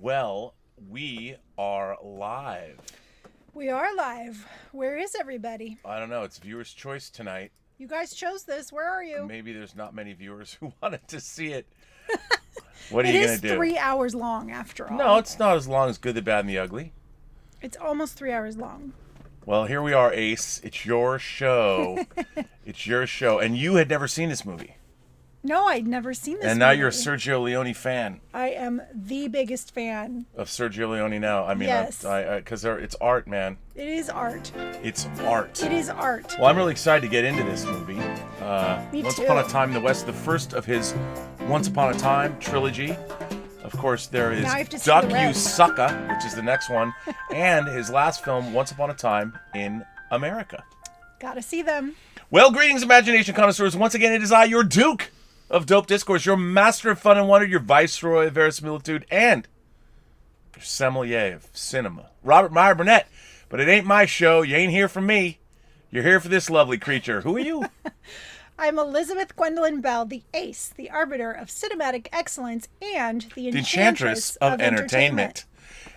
Well, we are live. We are live. Where is everybody? I don't know. It's viewer's choice tonight. You guys chose this. Where are you? Maybe there's not many viewers who wanted to see it. What are you going to do? It is 3 hours long after all. No, it's not as long as Good, the Bad, and the Ugly. It's almost 3 hours long. Well, here we are, Ace. It's your show. It's your show. And you had never seen this movie. No, I'd never seen this And now you're a Sergio Leone fan. I am the biggest fan. Of Sergio Leone now. I mean, yes. Because it's art, man. It is art. It's art. It is art. Well, I'm really excited to get into this movie. Me Once too. Upon a Time in the West, the first of his Once Upon a Time trilogy. Of course, there is Now I have to see Duck the You rest. Sucka, which is the next one, and his last film, Once Upon a Time in America. Gotta see them. Well, greetings, imagination connoisseurs. Once again, it is I, your Duke of Dope Discourse, your master of fun and wonder, your viceroy of verisimilitude, and your sommelier of cinema, Robert Meyer Burnett. But it ain't my show. You ain't here for me. You're here for this lovely creature. Who are you? I'm Elizabeth Gwendolyn Bell, the ace, the arbiter of cinematic excellence, and the Enchantress of entertainment.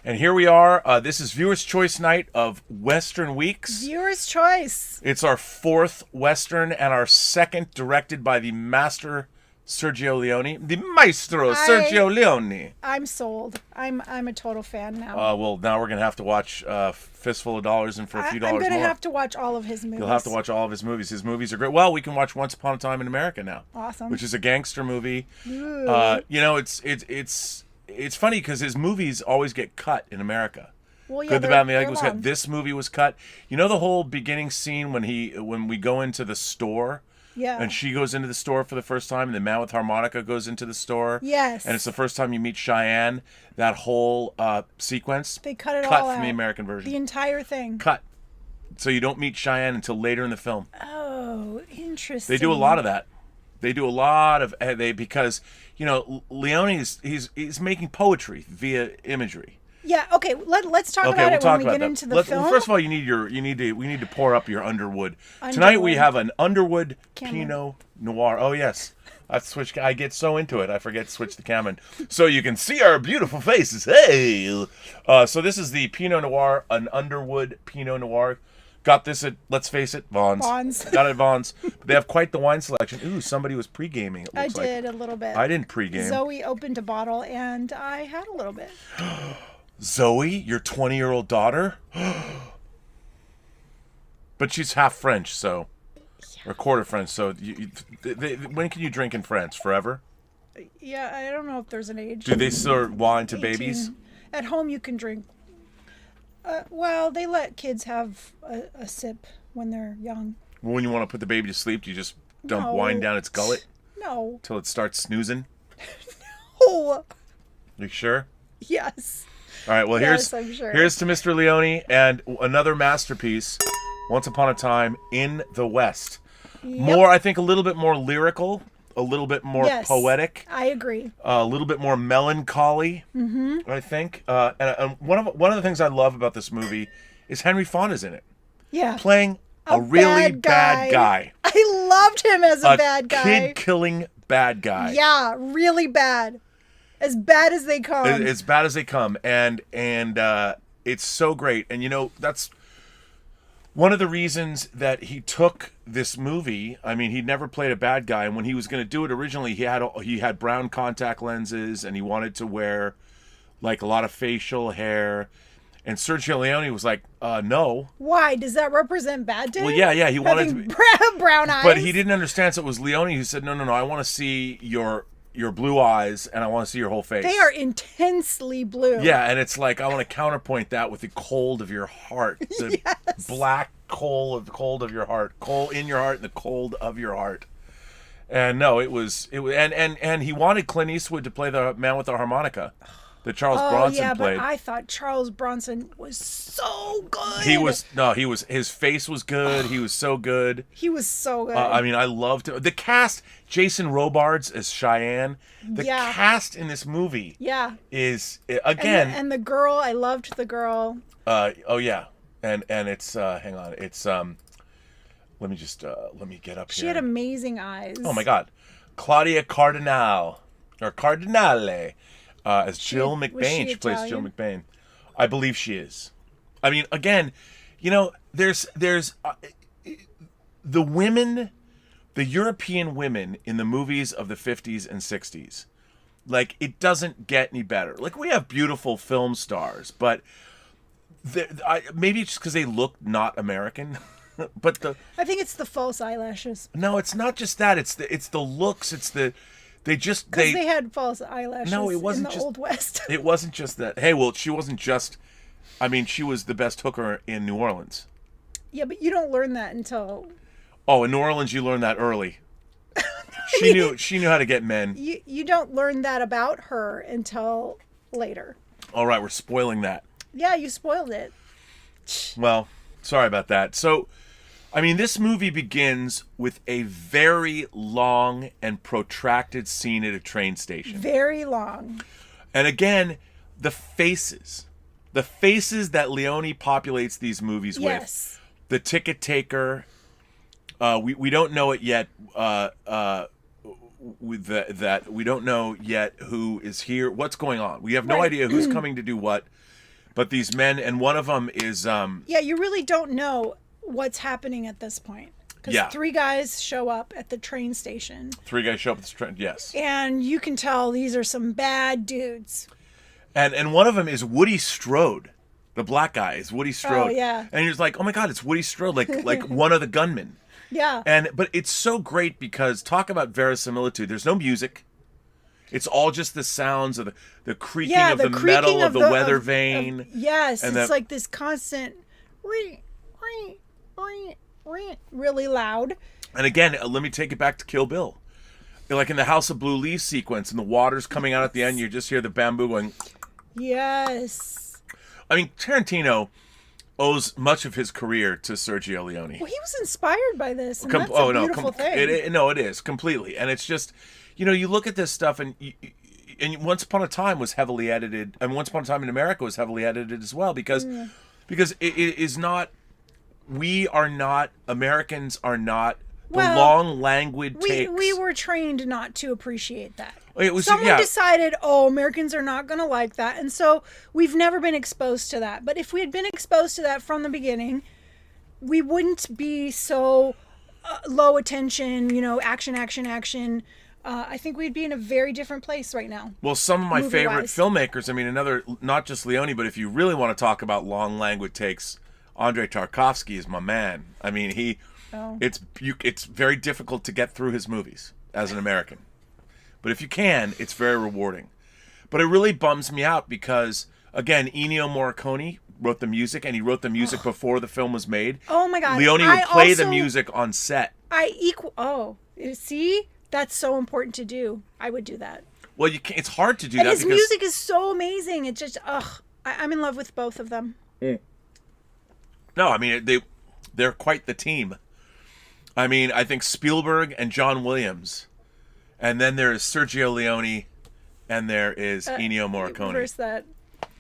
And here we are. This is Viewer's Choice Night of Western Weeks. Viewer's choice. It's our fourth Western and our second directed by the master Sergio Leone. The maestro Sergio Leone. I'm sold. I'm a total fan now. Well, now we're going to have to watch Fistful of Dollars and for a few dollars more. I'm going to have to watch all of his movies. You'll have to watch all of his movies. His movies are great. Well, we can watch Once Upon a Time in America now. Awesome. Which is a gangster movie. Ooh. It's funny because his movies always get cut in America. Well, yeah, Good, the Bad, and the they're Ugly was long. cut. This movie was cut. You know the whole beginning scene when we go into the store? Yeah. And she goes into the store for the first time, and the man with harmonica goes into the store. Yes. And it's the first time you meet Cheyenne. That whole sequence. They cut it cut all out. from the American version. The entire thing. Cut. So you don't meet Cheyenne until later in the film. Oh, interesting. They do a lot of that. They do a lot of because Leone he's making poetry via imagery. Yeah. Okay. Let's talk about we'll it talk when we about get that. into the film. First of all, we need to pour up your Underwood. Tonight we have an Underwood Cameron. Pinot Noir. Oh yes, I get so into it I forget to switch the camera so you can see our beautiful faces. Hey, so this is the Pinot Noir, an Underwood Pinot Noir. Got this at, let's face it, Vaughn's. Got it at Vaughn's. They have quite the wine selection. Ooh, somebody was pre-gaming, it looks like. I did a little bit. I didn't pre-game. Zoe opened a bottle and I had a little bit. Zoe, your 20-year-old daughter? But she's half French, so... Or quarter French, so... when can you drink in France? Forever? Yeah, I don't know if there's an age. Do they serve wine to 18. babies? At home you can drink. Well, they let kids have a sip when they're young. When you want to put the baby to sleep, do you just dump No. wine down its gullet No. till it starts snoozing? Oh. You sure? Yes. All right, well, Yes, I'm sure. here's to Mr. Leone and another masterpiece, Once Upon a Time in the West. More, I think, a little bit more lyrical, a little bit more Yes, poetic. I agree. A little bit more melancholy, I think. And one of the things I love about this movie is Henry Fonda's in it, Yeah. playing a really bad guy. I loved him as a bad guy. Kid-killing bad guy. Yeah, really bad. As bad as they come. As bad as they come, and it's so great. And that's one of the reasons that he took this movie. I mean, he'd never played a bad guy, and when he was going to do it originally, he had brown contact lenses, and he wanted to wear like a lot of facial hair. And Sergio Leone was like, no. Why? Does that represent bad to him? Well, yeah, he wanted Having to brown eyes. but he didn't understand, so it was Leone who said, no, I want to see your blue eyes, and I want to see your whole face. They are intensely blue. Yeah, and it's like I want to counterpoint that with the cold of your heart, the Yes. black coal of your heart, coal in your heart, and the cold of your heart. And no, it was, and he wanted Clint Eastwood to play the man with the harmonica that Charles Bronson played. But I thought Charles Bronson was so good. His face was good. He was so good. He was so good. I mean, I loved it. The cast. Jason Robards as Cheyenne. The cast in this movie. Yeah. Is again. And the girl, I loved the girl. Oh yeah, and it's hang on, it's let me get up here. She had amazing eyes. Oh my God, Claudia Cardinale or Cardinale. as Jill was McBain. she She plays Jill Italian? McBain. I believe she is. I mean, again, there's the women, the European women in the movies of the 50s and 60s. Like, it doesn't get any better. Like, we have beautiful film stars, but maybe it's just because they look not American. But I think it's the false eyelashes. no, it's not just that. It's the looks. It's the Because they had false eyelashes No, it wasn't in the just- Old West. It wasn't just that. Hey, well, she wasn't just. I mean, she was the best hooker in New Orleans. Yeah, but you don't learn that until Oh, in New Orleans, you learned that early. She knew how to get men. you don't learn that about her until later. All right, we're spoiling that. Yeah, you spoiled it. Well, sorry about that. So, I mean, this movie begins with a very long and protracted scene at a train station. Very long. And again, the faces that Leone populates these movies Yes. with. The ticket taker. We don't know it yet. With that we don't know yet who is here. What's going on? We have no Right. idea who's coming to do what. But these men, and one of them is. Yeah, you really don't know what's happening at this point. Because Yeah. 3 guys show up at the train station. 3 guys show up at the train. Yes. And you can tell these are some bad dudes. And one of them is Woody Strode. The black guy is Woody Strode. Oh, yeah. And you're just like, oh my God, it's Woody Strode, like one of the gunmen. Yeah. But it's so great because talk about verisimilitude. There's no music. It's all just the sounds of the creaking of the metal of the weather vane. Yes, and it's like this constant really loud. And again, let me take it back to Kill Bill. Like in the House of Blue Leaves sequence, and the water's coming out at the end, you just hear the bamboo going. Yes. I mean, Tarantino owes much of his career to Sergio Leone. Well, he was inspired by this, and that's a beautiful thing. It is completely, and it's just, you look at this stuff, and Once Upon a Time was heavily edited, and Once Upon a Time in America was heavily edited as well, because it is not. Americans are not the long, languid takes. We were trained not to appreciate that. It was, Someone decided, Americans are not going to like that. And so we've never been exposed to that. But if we had been exposed to that from the beginning, we wouldn't be so low attention, action, action, action. I think we'd be in a very different place right now. Well, some of my favorite movie-wise. filmmakers, I mean, not just Leone, but if you really want to talk about long, languid takes, Andrei Tarkovsky is my man. I mean, it's very difficult to get through his movies as an American. But if you can, it's very rewarding. But it really bums me out because, again, Ennio Morricone wrote the music, and he wrote the music before the film was made. Oh, my God. Leone would play the music on set. See? That's so important to do. I would do that. Well, you can't, it's hard to do And that his because music is so amazing. It's just, I'm in love with both of them. No, I mean, they're quite the team. I mean, I think Spielberg and John Williams, and then there is Sergio Leone, and there is Ennio Morricone. Reverse that.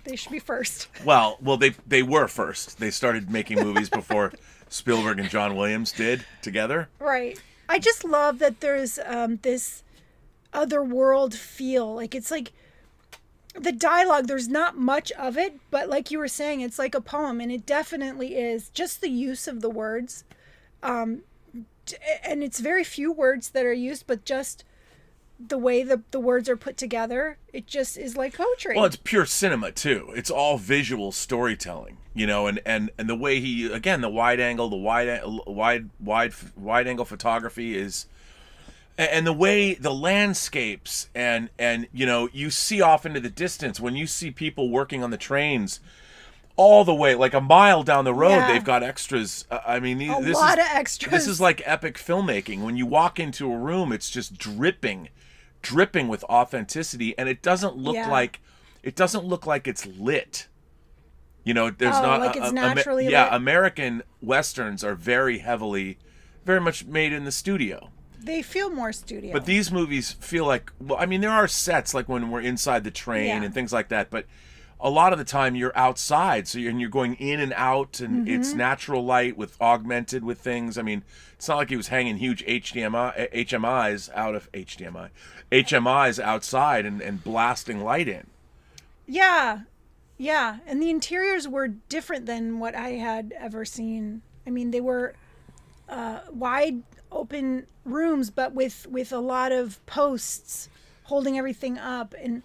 They should be first. Well, they were first. They started making movies before Spielberg and John Williams did together. Right. I just love that there's this otherworld feel. Like, it's like the dialogue, there's not much of it, but like you were saying, it's like a poem, and it definitely is. Just the use of the words. And it's very few words that are used, but just the way the words are put together, it just is like poetry. Well, it's pure cinema too. It's all visual storytelling, and the way the wide angle photography is, and the way the landscapes and you see off into the distance when you see people working on the trains. All the way, like a mile down the road, they've got extras. I mean, this lot of extras. This is like epic filmmaking. When you walk into a room, it's just dripping with authenticity, and it doesn't look like it's lit. There's not like it's naturally lit. American westerns are very much made in the studio. They feel more studio. But these movies feel like, well, I mean, there are sets like when we're inside the train and things like that, but a lot of the time you're outside, so you're going in and out, and it's natural light with augmented with things. I mean, it's not like he was hanging huge HMIs outside and blasting light in. Yeah. Yeah. And the interiors were different than what I had ever seen. I mean, they were wide open rooms, but with a lot of posts holding everything up. And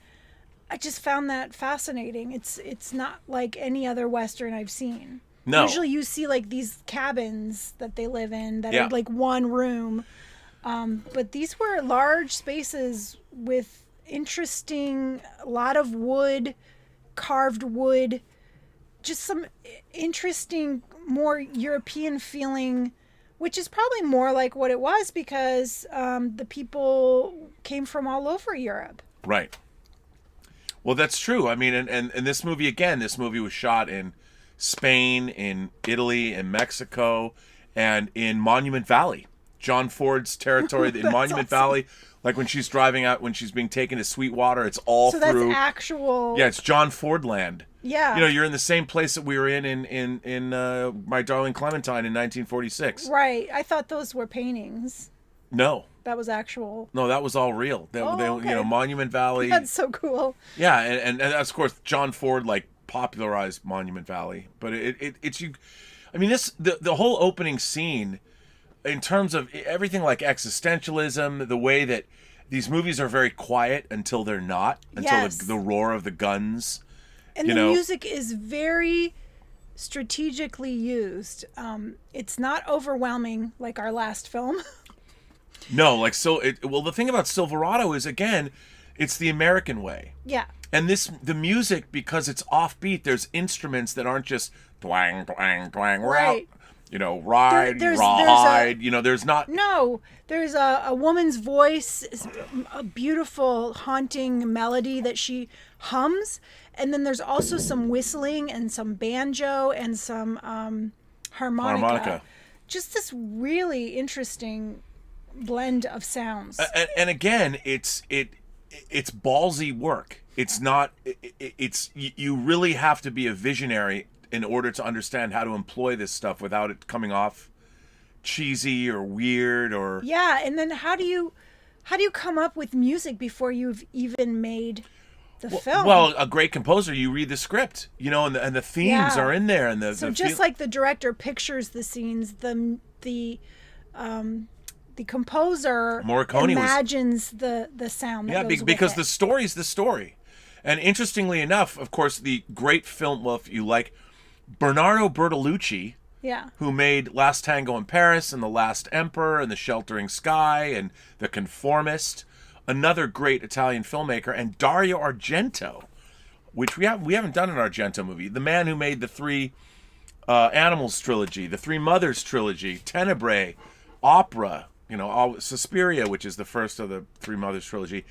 I just found that fascinating. It's not like any other Western I've seen. No. Usually you see like these cabins that they live in that Yeah. are like one room. But these were large spaces with interesting, a lot of wood, carved wood, just some interesting, more European feeling, which is probably more like what it was because the people came from all over Europe. Right. Well, that's true. I mean, and this movie, again, this movie was shot in Spain, in Italy, in Mexico, and in Monument Valley. John Ford's territory in Monument Valley. Like when she's driving out, when she's being taken to Sweetwater, it's all So through. that's actual. Yeah, it's John Ford land. Yeah. You know, you're in the same place that we were in My Darling Clementine in 1946. Right. I thought those were paintings. No. That was actual. No, that was all real. Okay. You know, Monument Valley. That's so cool. Yeah, and of course John Ford like popularized Monument Valley, but it's you. I mean, the whole opening scene, in terms of everything like existentialism, the way that these movies are very quiet until they're not, until Yes. the roar of the guns. And you the know, music is very strategically used. It's not overwhelming like our last film. no, like well, the thing about Silverado is again, it's the American way. Yeah. And the music, because it's offbeat, there's instruments that aren't just twang, twang, twang, Right. you know, ride, There's ride, you know, there's not. No, there's a woman's voice, a beautiful, haunting melody that she hums. And then there's also some whistling and some banjo and some harmonica. Just this really interesting blend of sounds. And again, it's ballsy work. It's not. It's you really have to be a visionary in order to understand how to employ this stuff without it coming off cheesy or weird or. Yeah, and then how do you come up with music before you've even made the film? Well, a great composer, you read the script, you know, and the themes Yeah. are in there, and So just like the director pictures the scenes, the composer Morricone imagines the sound. That goes because with the it. story's the story. And interestingly enough, of course, the great film, well, if you like, Bernardo Bertolucci, Yeah. who made Last Tango in Paris and The Last Emperor and The Sheltering Sky and The Conformist, another great Italian filmmaker, and Dario Argento, which we haven't done an Argento movie. The man who made the three Animals trilogy, the Three Mothers trilogy, Tenebrae, Opera, you know, Suspiria, which is the first of the Three Mothers trilogy.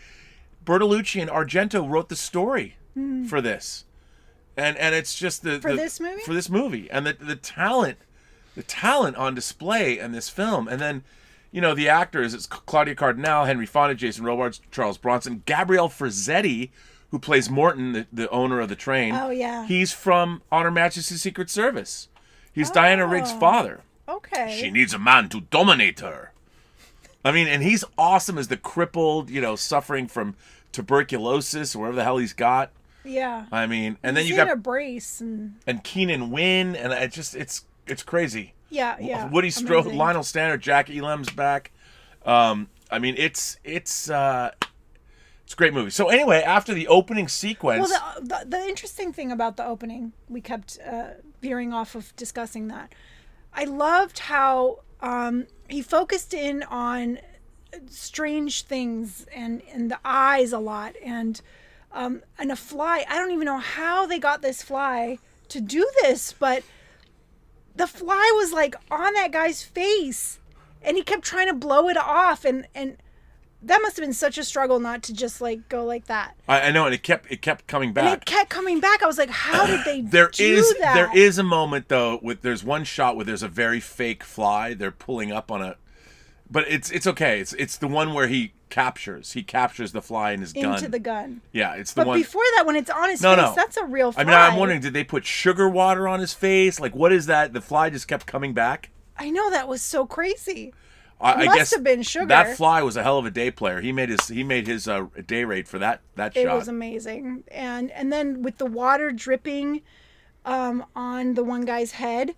Bertolucci and Argento wrote the story for this, and it's just this movie? For this movie, and the talent on display in this film, and then, you know, the actors, it's Claudia Cardinale, Henry Fonda, Jason Robards, Charles Bronson, Gabriel Frazzetti, who plays Morton, the owner of the train. Oh, yeah. He's from On Her Majesty's Secret Service. He's Diana Rigg's father. Okay. She needs a man to dominate her. I mean, and he's awesome as the crippled, you know, suffering from tuberculosis or whatever the hell he's got. Yeah. I mean, and then He's you in got a brace and Keenan Wynn, and it's crazy. yeah. Woody Strode, Amazing. Lionel Stander, Jack Elam's back. I mean, it's a great movie. So anyway, after the opening sequence, Well, the interesting thing about the opening, we kept veering off of discussing that. I loved how he focused in on strange things and the eyes a lot and a fly. I don't even know how they got this fly to do this, but the fly was like on that guy's face and he kept trying to blow it off and that must have been such a struggle not to just like go like that. I know, and it kept coming back. And it kept coming back. I was like, how did they There do that? There is a moment though there's one shot where there's a very fake fly they're pulling up on a, but it's okay. It's the one where he captures the fly in his gun. Into the gun. Yeah, it's the But one. before that, when it's on his No, face, no. that's a real fly. I mean, I'm wondering, did they put sugar water on his face? Like, what is that? The fly just kept coming back. I know, that was so crazy. I Must guess have been Sugar. that fly was a hell of a day player. He made his day rate for that shot. It was amazing. And then with the water dripping on the one guy's head.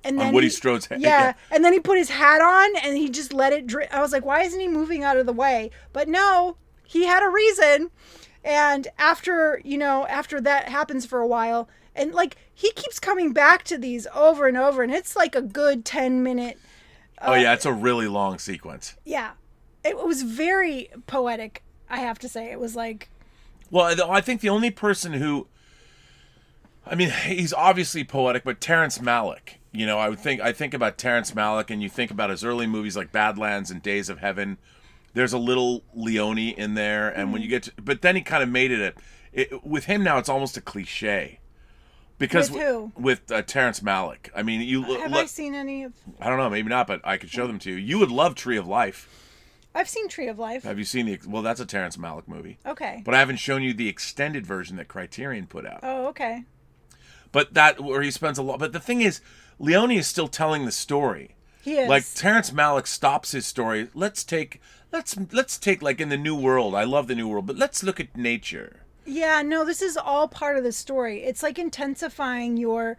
And then Woody Strode's head. Yeah, and then he put his hat on and he just let it drip. I was like, why isn't he moving out of the way? But no, he had a reason. And after that happens for a while, and like he keeps coming back to these over and over, and it's like a good 10-minute. Oh yeah, it's a really long sequence. Yeah, it was very poetic, I have to say. It was like. Well, I think the only person who, I mean, he's obviously poetic, but Terrence Malick. You know, I think about Terrence Malick, and you think about his early movies like Badlands and Days of Heaven. There's a little Leone in there, and when you get to, but then he kind of made with him now, it's almost a cliche. Because with who? With Terrence Malick. I mean, I seen any of? I don't know, maybe not, but I could show them to you. You would love Tree of Life. I've seen Tree of Life. Have you seen well, that's a Terrence Malick movie. Okay. But I haven't shown you the extended version that Criterion put out. Oh, okay. But that where he spends a lot. But the thing is, Leone is still telling the story. He is. Like Terrence Malick stops his story. Let's take like in the New World. I love the New World, but let's look at nature. Yeah, no, this is all part of the story. It's like intensifying your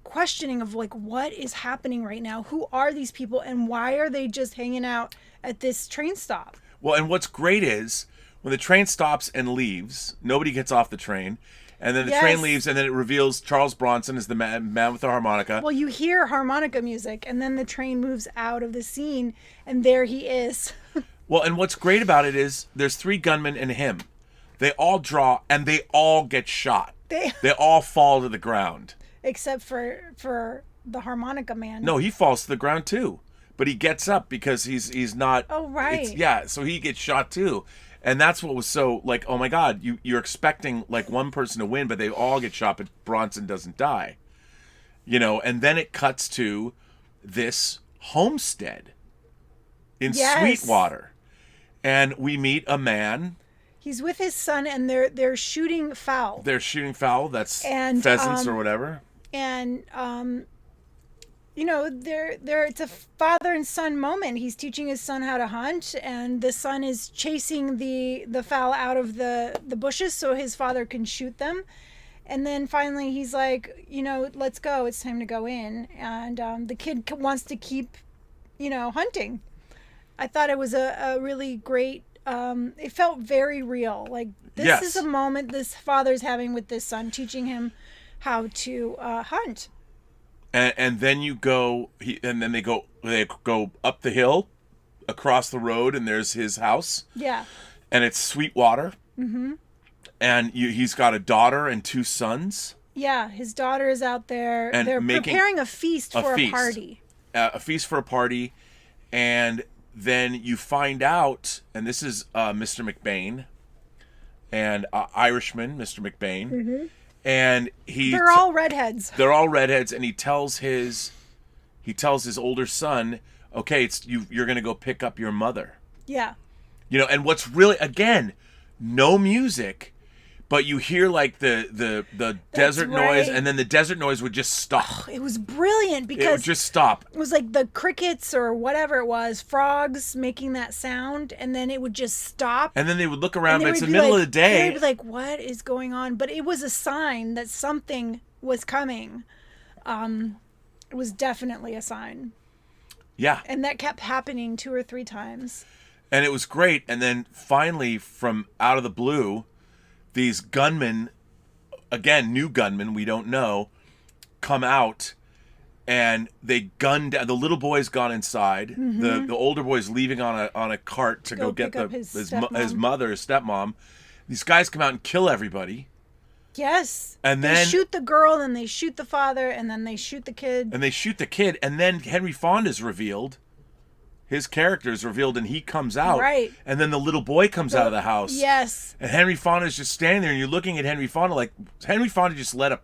questioning of like what is happening right now. Who are these people and why are they just hanging out at this train stop? Well, and what's great is when the train stops and leaves, nobody gets off the train. And then the train leaves, and then it reveals Charles Bronson is the man with the harmonica. Well, you hear harmonica music, and then the train moves out of the scene, and there he is. Well, and what's great about it is there's 3 gunmen and him. They all draw, and they all get shot. They all fall to the ground. Except for the harmonica man. No, he falls to the ground too. But he gets up because he's not... Oh, right. Yeah, so he gets shot too. And that's what was so, like, oh my God, you're expecting, like, one person to win, but they all get shot, but Bronson doesn't die. You know, and then it cuts to this homestead in Sweetwater. And we meet a man. He's with his son, and they're shooting fowl. They're shooting fowl. That's pheasants or whatever. And, you know, it's a father and son moment. He's teaching his son how to hunt, and the son is chasing the fowl out of the bushes so his father can shoot them. And then finally he's like, you know, let's go. It's time to go in. And the kid wants to keep, you know, hunting. I thought it was a really great, it felt very real. Like, this is a moment this father's having with this son, teaching him how to hunt. And then you go, and then they go up the hill, across the road, and there's his house. Yeah. And it's Sweetwater. Mm-hmm. And he's got a daughter and 2 sons. Yeah, his daughter is out there. And they're preparing a feast for a party. A feast for a party. And then you find out, and this is Mr. McBain, and Irishman, Mr. McBain. Mm-hmm. And they're all redheads. They're all redheads, and he tells his older son, "Okay, you're going to go pick up your mother." Yeah. You know, and what's really, again, no music, but you hear like the desert noise, and then the desert noise would just stop. Oh, it was brilliant because it would just stop. It was like the crickets or whatever it was, frogs making that sound, and then it would just stop. And then they would look around, but it's the middle of the day. They'd be like, "What is going on?" But it was a sign that something was coming. It was definitely a sign. Yeah. And that kept happening 2 or 3 times. And it was great. And then finally, from out of the blue, these gunmen, again, new gunmen, we don't know, come out and they gun down. The little boy's gone inside. Mm-hmm. The older boy's leaving on a cart to go get his mother, his stepmom. These guys come out and kill everybody. Yes. And they shoot the girl, and they shoot the father, and then they shoot the kid. And then Henry Fonda's revealed. His character is revealed, and he comes out. Right. And then the little boy comes out of the house. Yes. And Henry Fonda's just standing there, and you're looking at Henry Fonda like, Henry Fonda just led a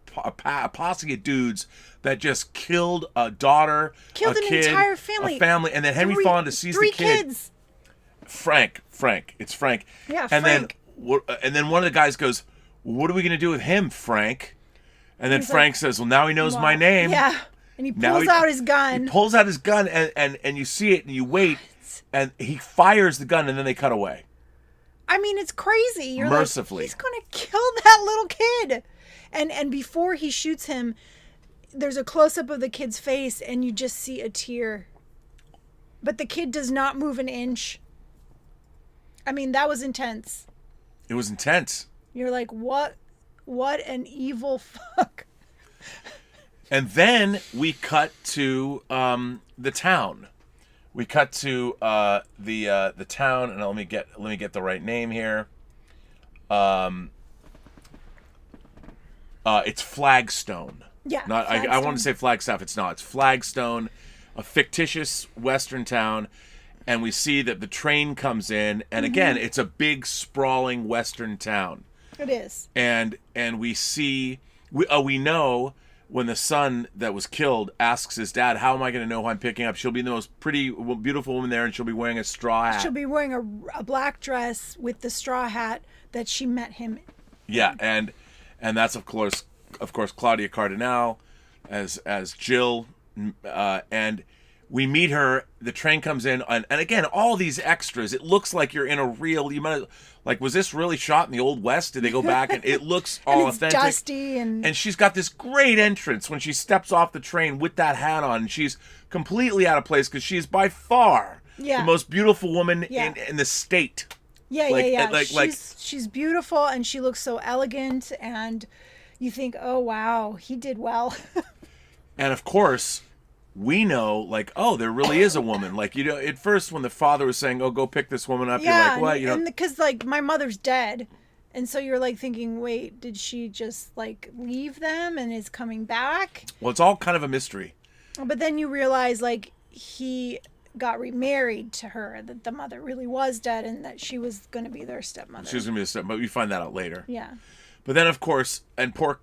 posse of dudes that just killed a daughter, killed an entire family. A family. And then Henry Fonda sees the kid. 3 kids. Frank. It's Frank. Yeah, Frank. And then one of the guys goes, "What are we going to do with him, Frank?" And then Frank says, "Well, now he knows my name." Yeah. And he Now pulls out his gun. He pulls out his gun, and you see it, and you wait, and he fires the gun, and then they cut away. I mean, it's crazy. You're Mercifully. like, he's going to kill that little kid. And before he shoots him, there's a close-up of the kid's face, and you just see a tear. But the kid does not move an inch. I mean, that was intense. It was intense. You're like, what an evil fuck. And then we cut to the town. We cut to the town, and let me get the right name here. It's Flagstone. Yeah. I want to say Flagstaff. It's not. It's Flagstone, a fictitious western town, and we see that the train comes in, and again, it's a big sprawling western town. It is. And we see we know. When the son that was killed asks his dad, how am I going to know who I'm picking up? She'll be the most pretty, beautiful woman there, and she'll be wearing a straw hat. She'll be wearing a black dress with the straw hat that she met him in. Yeah, and that's, of course, Claudia Cardinale as Jill. And we meet her. The train comes in, and again, all these extras. It looks like you're in a real... was this really shot in the Old West? Did they go back? And it looks all it's authentic. Dusty and she's got this great entrance when she steps off the train with that hat on. And she's completely out of place because she's by far the most beautiful woman in the state. Yeah. She's beautiful, and she looks so elegant, and you think, oh, wow, he did well. And, of course... we know, there really is a woman. At first when the father was saying, oh, go pick this woman up, you're like, what? And because, my mother's dead. And so you're, thinking, wait, did she just, leave them and is coming back? Well, it's all kind of a mystery. But then you realize, he got remarried to her, that the mother really was dead, and that she was going to be their stepmother. She was going to be the stepmother, but we find that out later. Yeah. But then, of course, and poor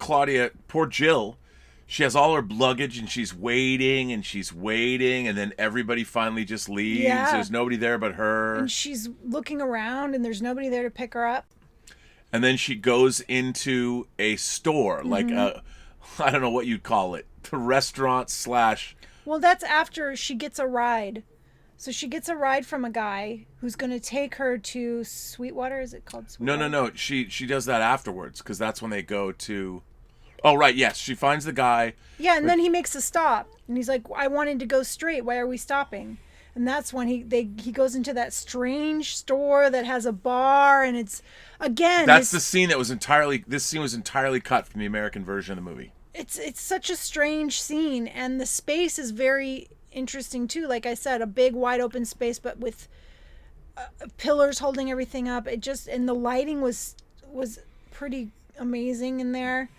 Jill... she has all her luggage, and she's waiting, and then everybody finally just leaves. Yeah. There's nobody there but her. And she's looking around, and there's nobody there to pick her up. And then she goes into a store, I don't know what you'd call it, the restaurant / Well, that's after she gets a ride. So she gets a ride from a guy who's going to take her to Sweetwater. Is it called Sweetwater? No. She does that afterwards, because that's when they go to... Oh, right, yes. She finds the guy. Yeah, and then he makes a stop. And he's like, I wanted to go straight. Why are we stopping? And that's when he goes into that strange store that has a bar. And it's, again... That's the scene that was entirely... This scene was entirely cut from the American version of the movie. It's such a strange scene. And the space is very interesting, too. Like I said, a big, wide open space, but with pillars holding everything up. And the lighting was pretty amazing in there.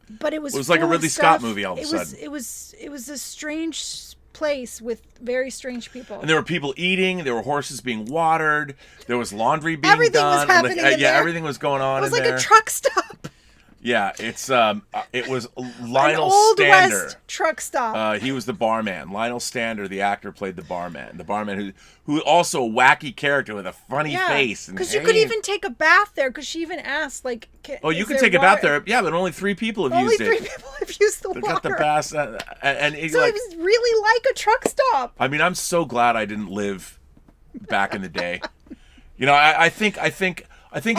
But it was like a Ridley Scott movie all of a sudden. It was a strange place with very strange people. And there were people eating. There were horses being watered. There was laundry being everything done. Was happening in there. Everything was going on. It was like a truck stop. Yeah, it was Lionel An old Stander. West truck stop. He was the barman. Lionel Stander, the actor, played the barman. The barman who also a wacky character with a funny face. Because you could even take a bath there. Because she even asked, you could take a bath there. Yeah, but only 3 people have used it. Only 3 people have used the water. Got the bath, it was really like a truck stop. I mean, I'm so glad I didn't live back in the day. I think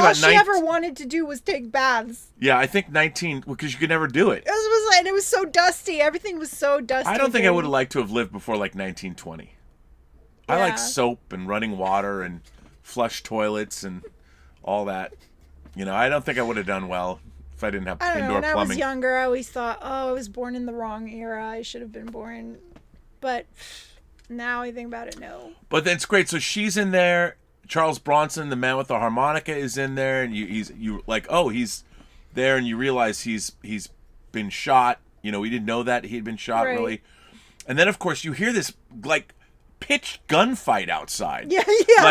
all she ever wanted to do was take baths. Yeah, I think 19, because you could never do it. And it was so dusty. Everything was so dusty. I don't think I would have liked to have lived before 1920. Yeah. I like soap and running water and flush toilets and all that. I don't think I would have done well if I didn't have indoor plumbing. When I was younger, I always thought, I was born in the wrong era. I should have been born. But now I think about it, no. But then it's great. So she's in there. Charles Bronson, the man with the harmonica, is in there, and he's there, and you realize he's been shot. We didn't know that he had been shot, right. Really. And then, of course, you hear this pitched gunfight outside. Yeah.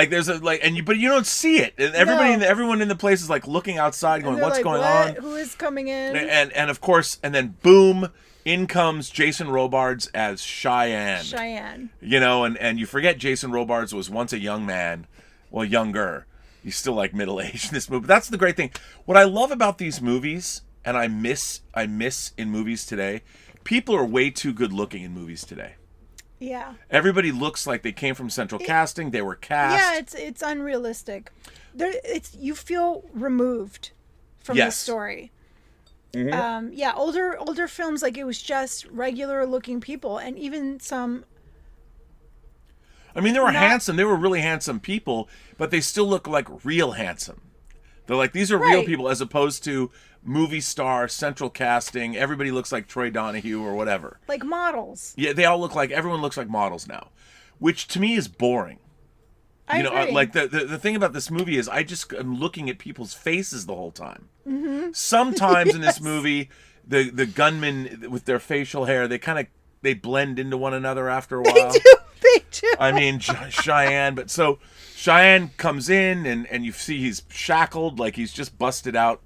There's but you don't see it, and everyone in the place is looking outside, going, "What's going on? Who is coming in?" And of course, and then boom, in comes Jason Robards as Cheyenne. And you forget Jason Robards was once a young man. Well, younger. He's still middle-aged in this movie. But that's the great thing. What I love about these movies, and I miss in movies today, people are way too good looking in movies today. Yeah. Everybody looks like they came from central casting. They were cast. Yeah, it's unrealistic. You feel removed from the story. Mm-hmm. Yeah, older films, like, it was just regular looking people, and even some. I mean, they were handsome. They were really handsome people, but they still look like real handsome. They're like, these are real people, as opposed to movie star, central casting. Everybody looks like Troy Donahue or whatever. Like models. Yeah, everyone looks like models now, which to me is boring. I agree. Like the thing about this movie is I just am looking at people's faces the whole time. Mm-hmm. Sometimes in this movie, the gunmen with their facial hair, they blend into one another after a while. They do. I mean, Cheyenne, but so Cheyenne comes in and you see he's shackled, like he's just busted out,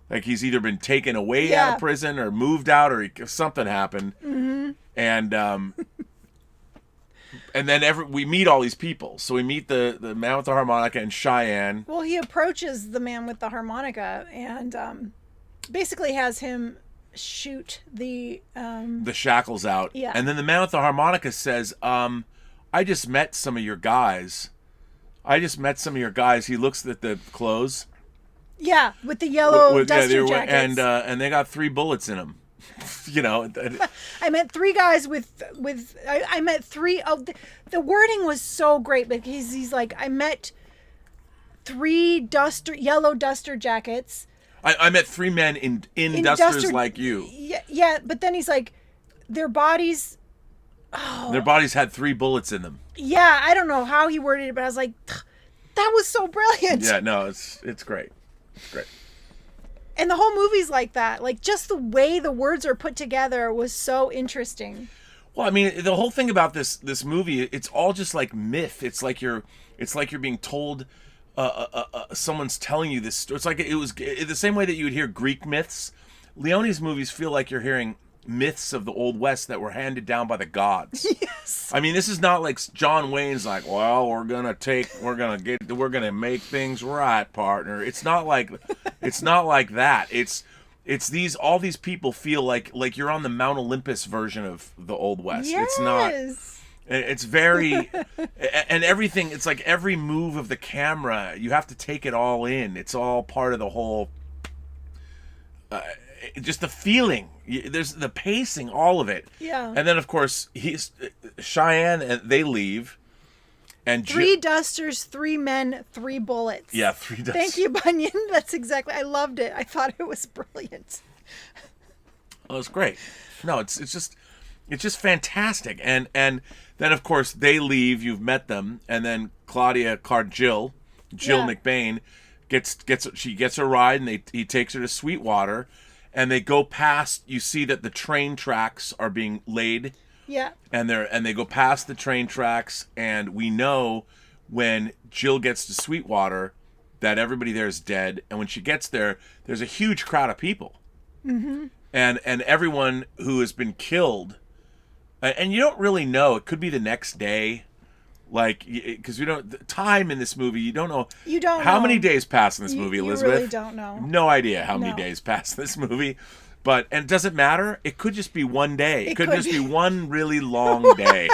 like he's either been taken away out of prison or moved out, or something happened. Mm-hmm. And then we meet all these people. So we meet the man with the harmonica and Cheyenne. Well, he approaches the man with the harmonica and basically has him shoot the shackles out. Yeah. And then the man with the harmonica says, I just met some of your guys. He looks at the clothes. Yeah, with the yellow duster jackets. And they got 3 bullets in them. You know. I met 3 guys with I met 3. Oh, the wording was so great, because he's like, I met 3 yellow duster jackets. I met 3 men in dusters like you. Yeah, but then he's like, their bodies. Oh. Their bodies had 3 bullets in them. Yeah, I don't know how he worded it, but I was like, that was so brilliant. Yeah, no, it's great. It's great. And the whole movie's like that. Like, just the way the words are put together was so interesting. Well, I mean, the whole thing about this movie, it's all just like myth. It's like you're being told. Someone's telling you this. It's like it was the same way that you would hear Greek myths. Leone's movies feel like you're hearing myths of the Old West that were handed down by the gods. Yes. I mean, this is not like John Wayne's like, well, we're gonna make things right, partner. It's not like that. It's all these people feel like you're on the Mount Olympus version of the Old West. Yes. It's not. It's very, and everything. It's like every move of the camera, you have to take it all in. It's all part of the whole. Just the feeling. There's the pacing, all of it. Yeah. And then of course Cheyenne and they leave. And 3 dusters, 3 men, 3 bullets. Yeah, 3 dusters. Thank you, Bunyan. That's exactly. I loved it. I thought it was brilliant. Oh, it's great. No, it's just fantastic. And then of course they leave. You've met them, and then Jill McBain gets a ride, and he takes her to Sweetwater, and they go past. You see that the train tracks are being laid. Yeah. And they go past the train tracks, and we know when Jill gets to Sweetwater that everybody there is dead, and when she gets there, there's a huge crowd of people. Mm-hmm. And everyone who has been killed, and you don't really know. It could be the next day, like, because the time in this movie, you don't know. You don't how know. many days pass in this movie, Elizabeth? You really don't know. No idea how many days pass in this movie. And it doesn't matter. It could just be one day. It could just be one really long day.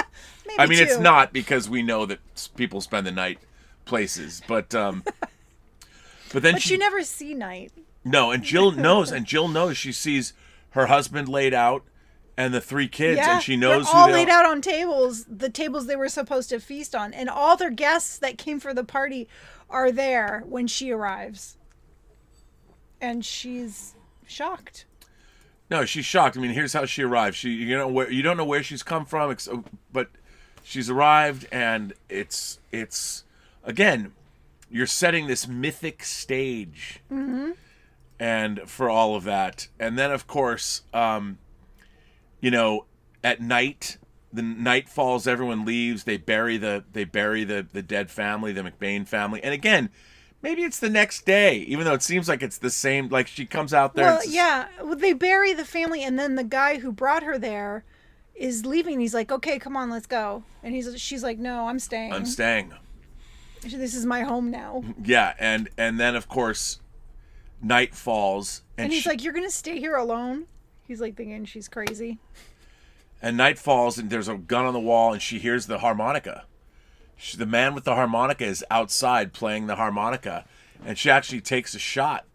Maybe I mean, 2. It's not, because we know that people spend the night places. But you never see night. No, and Jill knows. She sees her husband laid out and the 3 kids, and she knows they're all laid out on tables, the tables they were supposed to feast on, and all their guests that came for the party are there when she arrives, and she's shocked. No, she's shocked. I mean, here's how she arrived. You don't know where she's come from, but she's arrived, and it's again, you're setting this mythic stage, and for all of that, and then of course, at night, the night falls, everyone leaves. They bury the dead family, the McBain family, and again. Maybe it's the next day, even though it seems like it's the same. Like, she comes out there. Well, they bury the family, and then the guy who brought her there is leaving. He's like, "Okay, come on, let's go." And she's like, "No, I'm staying. I'm staying. This is my home now." Yeah, and then of course, night falls, and he's like, "You're gonna stay here alone?" He's like thinking she's crazy. And night falls, and there's a gun on the wall, and she hears the harmonica. The man with the harmonica is outside playing the harmonica, and she actually takes a shot.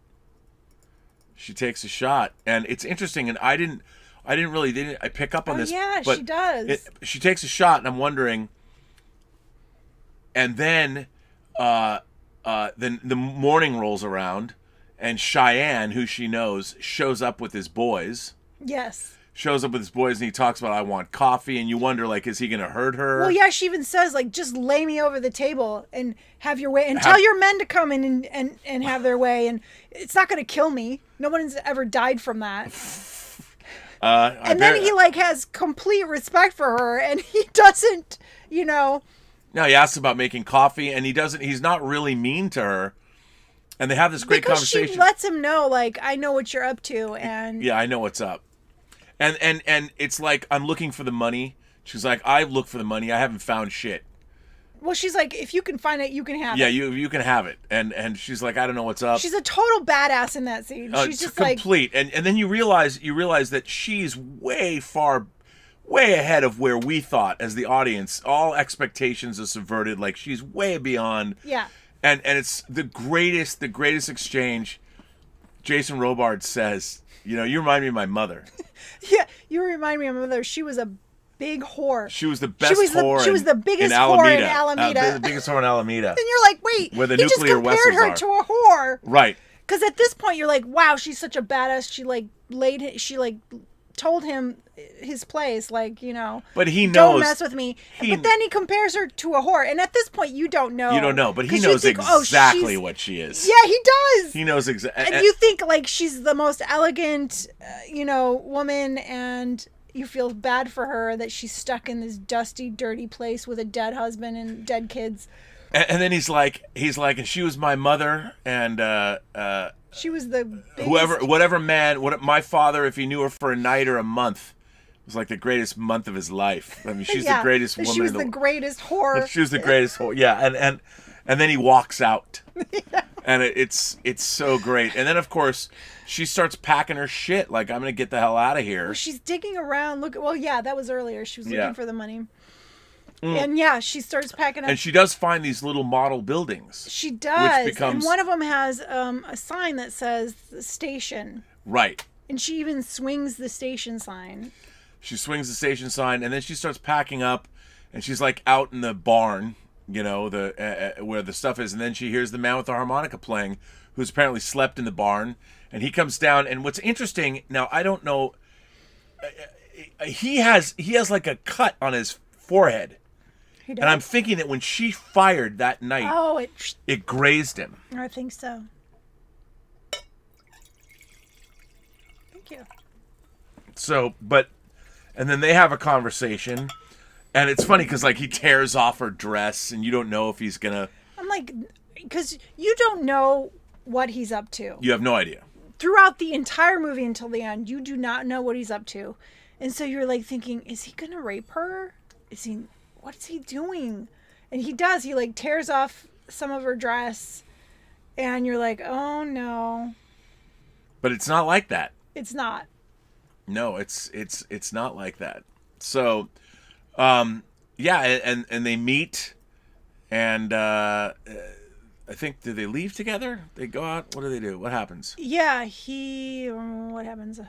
She takes a shot, and it's interesting. And I didn't pick up on this. Yeah, but she does. She takes a shot, and I'm wondering. And then the morning rolls around, and Cheyenne, who she knows, shows up with his boys. Yes. Shows up with his boys, and he talks about, I want coffee, and you wonder, like, is he going to hurt her? Well, yeah, she even says, like, just lay me over the table and have your way, and tell your men to come in and have their way, and it's not going to kill me. No one's ever died from that. And then he, like, has complete respect for her, and he doesn't, No, he asks about making coffee, and he's not really mean to her. And they have this great conversation. Because she lets him know, like, I know what you're up to, and... Yeah, I know what's up. And it's like, I'm looking for the money. She's like, I look for the money. I haven't found shit. Well, she's like, if you can find it, you can have it. Yeah, you can have it. And she's like, I don't know what's up. She's a total badass in that scene. She's just complete. And then you realize that she's way ahead of where we thought as the audience. All expectations are subverted. Like, she's way beyond. Yeah. And it's the greatest exchange. Jason Robards says, you remind me of my mother. Yeah, you remind me of my mother. She was a big whore. She was the best whore. She was the biggest whore in Alameda. The biggest whore in Alameda. And you're like, wait, where the he just nuclear compared her to a whore. Right. Because at this point, you're like, wow, she's such a badass. She told him his place, like, But he knows. Don't mess with me. But then he compares her to a whore. And at this point, you don't know. You don't know, but he knows exactly what she is. Yeah, he does. He knows exactly. And you think, like, she's the most elegant, woman, and you feel bad for her that she's stuck in this dusty, dirty place with a dead husband and dead kids. And then he's like, and she was my mother, and she was the biggest... my father, if he knew her for a night or a month, was like the greatest month of his life. I mean, she's the greatest woman. She was the greatest whore. She was the greatest whore. Yeah, and then he walks out, and it's so great. And then of course she starts packing her shit. Like, I'm gonna get the hell out of here. Well, she's digging around. That was earlier. She was looking for the money. And she starts packing up. And she does find these little model buildings. She does. And one of them has a sign that says the station. Right. And she even swings the station sign. She swings the station sign, and then she starts packing up, and she's like out in the barn, where the stuff is. And then she hears the man with the harmonica playing, who's apparently slept in the barn. And he comes down, and what's interesting, now I don't know, he has like a cut on his forehead. And I'm thinking that when she fired that night, it grazed him. I think so. Thank you. So, and then they have a conversation, and it's funny because, like, he tears off her dress, and you don't know if he's gonna... I'm like, because you don't know what he's up to. You have no idea. Throughout the entire movie until the end, you do not know what he's up to. And so you're, like, thinking, is he gonna rape her? What's he doing? And he does. He, like, tears off some of her dress, and you're like, oh no. But it's not like that. It's not. No, it's not like that. So, and they meet, and I think, do they leave together? They go out. What do they do? What happens? Yeah, what happens?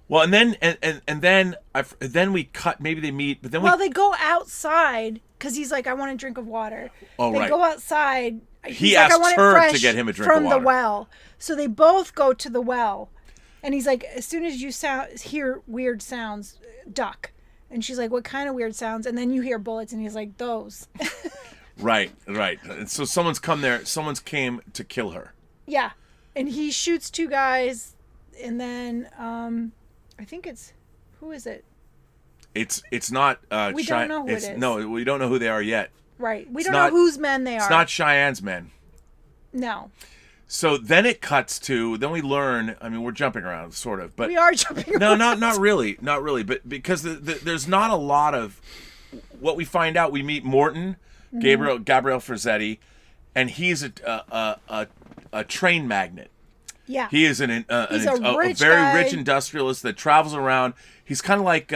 Well, and then we cut. Maybe they meet, but then they go outside because he's like, I want a drink of water. Oh, they go outside. He asks her to get him a drink of water from the well. So they both go to the well, and he's like, as soon as you hear weird sounds, duck. And she's like, what kind of weird sounds? And then you hear bullets, and he's like, those. Right. And so someone's came to kill her. Yeah, and he shoots two guys, and then I think who is it? It's not. We don't know who it is. No, we don't know who they are yet. Right. We don't know whose men they are. It's not Cheyenne's men. No. So then it cuts to. Then we learn. I mean, we're jumping around, sort of, but we are jumping around. No, not really, but because there's not a lot of what we find out. We meet Morton, Gabriel Frazzetti, and he's a train magnate. Yeah. He is a very rich industrialist that travels around. He's kind of like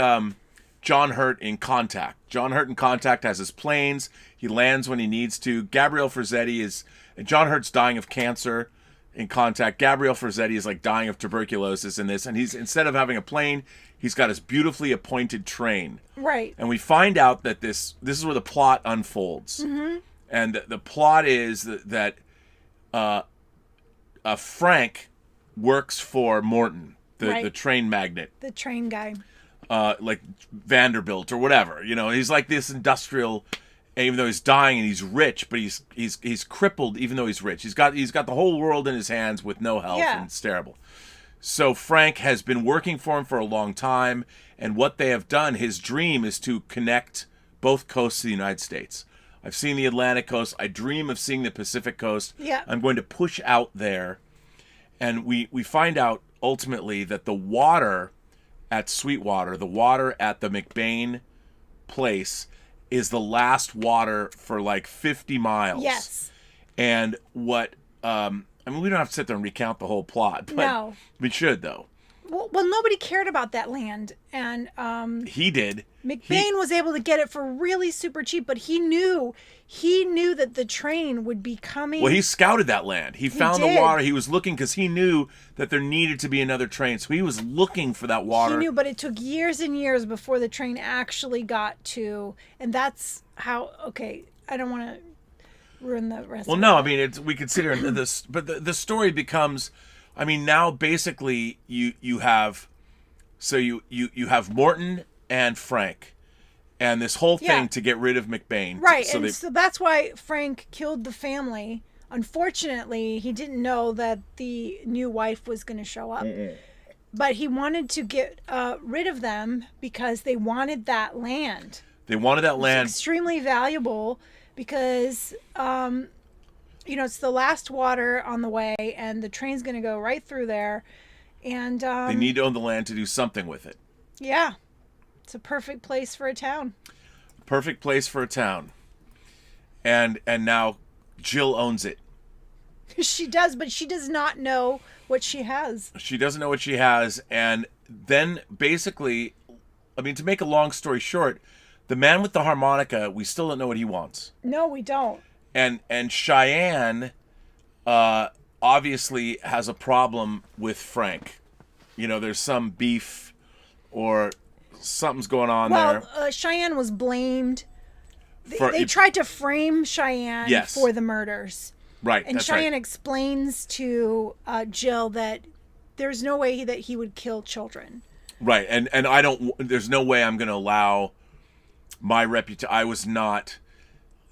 John Hurt in Contact. John Hurt in Contact has his planes. He lands when he needs to. Gabrielle Frazzetti is... John Hurt's dying of cancer in Contact. Gabrielle Frazzetti is like dying of tuberculosis in this. And he's, instead of having a plane, he's got his beautifully appointed train. Right. And we find out that this is where the plot unfolds. Mm-hmm. And the plot is that Frank works for Morton, the train magnate. The train guy. Like Vanderbilt or whatever. You know, he's like this industrial... Even though he's dying and he's rich, but he's crippled even though he's rich. He's got the whole world in his hands with no help, and it's terrible. So Frank has been working for him for a long time, and what they have done, his dream is to connect both coasts of the United States. I've seen the Atlantic coast. I dream of seeing the Pacific coast. Yeah. I'm going to push out there, and we find out ultimately that the water at Sweetwater, the water at the McBain place, is the last water for like 50 miles. Yes. And what, I mean, we don't have to sit there and recount the whole plot, but no. We should, though. Well, nobody cared about that land. And he did. McBain was able to get it for really super cheap, but he knew that the train would be coming. Well, he scouted that land. He found the water. He was looking because he knew that there needed to be another train. So he was looking for that water. He knew, but it took years and years before the train actually got to, and that's how, okay, I don't want to ruin the rest well, of no, it. I mean, we consider this, but the story becomes, I mean, now basically you have, so you have Morton and Frank, and this whole thing to get rid of McBain. Right, so so that's why Frank killed the family. Unfortunately, he didn't know that the new wife was going to show up. Mm-mm. But he wanted to get rid of them because they wanted that land. They wanted that land. It's extremely valuable because, it's the last water on the way, and the train's going to go right through there. And they need to own the land to do something with it. Yeah. It's a perfect place for a town. Perfect place for a town. And now Jill owns it. She does, but she does not know what she has. She doesn't know what she has. And then basically, I mean, to make a long story short, the man with the harmonica, we still don't know what he wants. No, we don't. And Cheyenne obviously has a problem with Frank. You know, there's some beef or something's going on there. Well, Cheyenne was blamed. They tried to frame Cheyenne for the murders. Right, and that's Cheyenne right. explains to Jill that there's no way that he would kill children. Right, and there's no way I'm going to allow my reputation. I was not.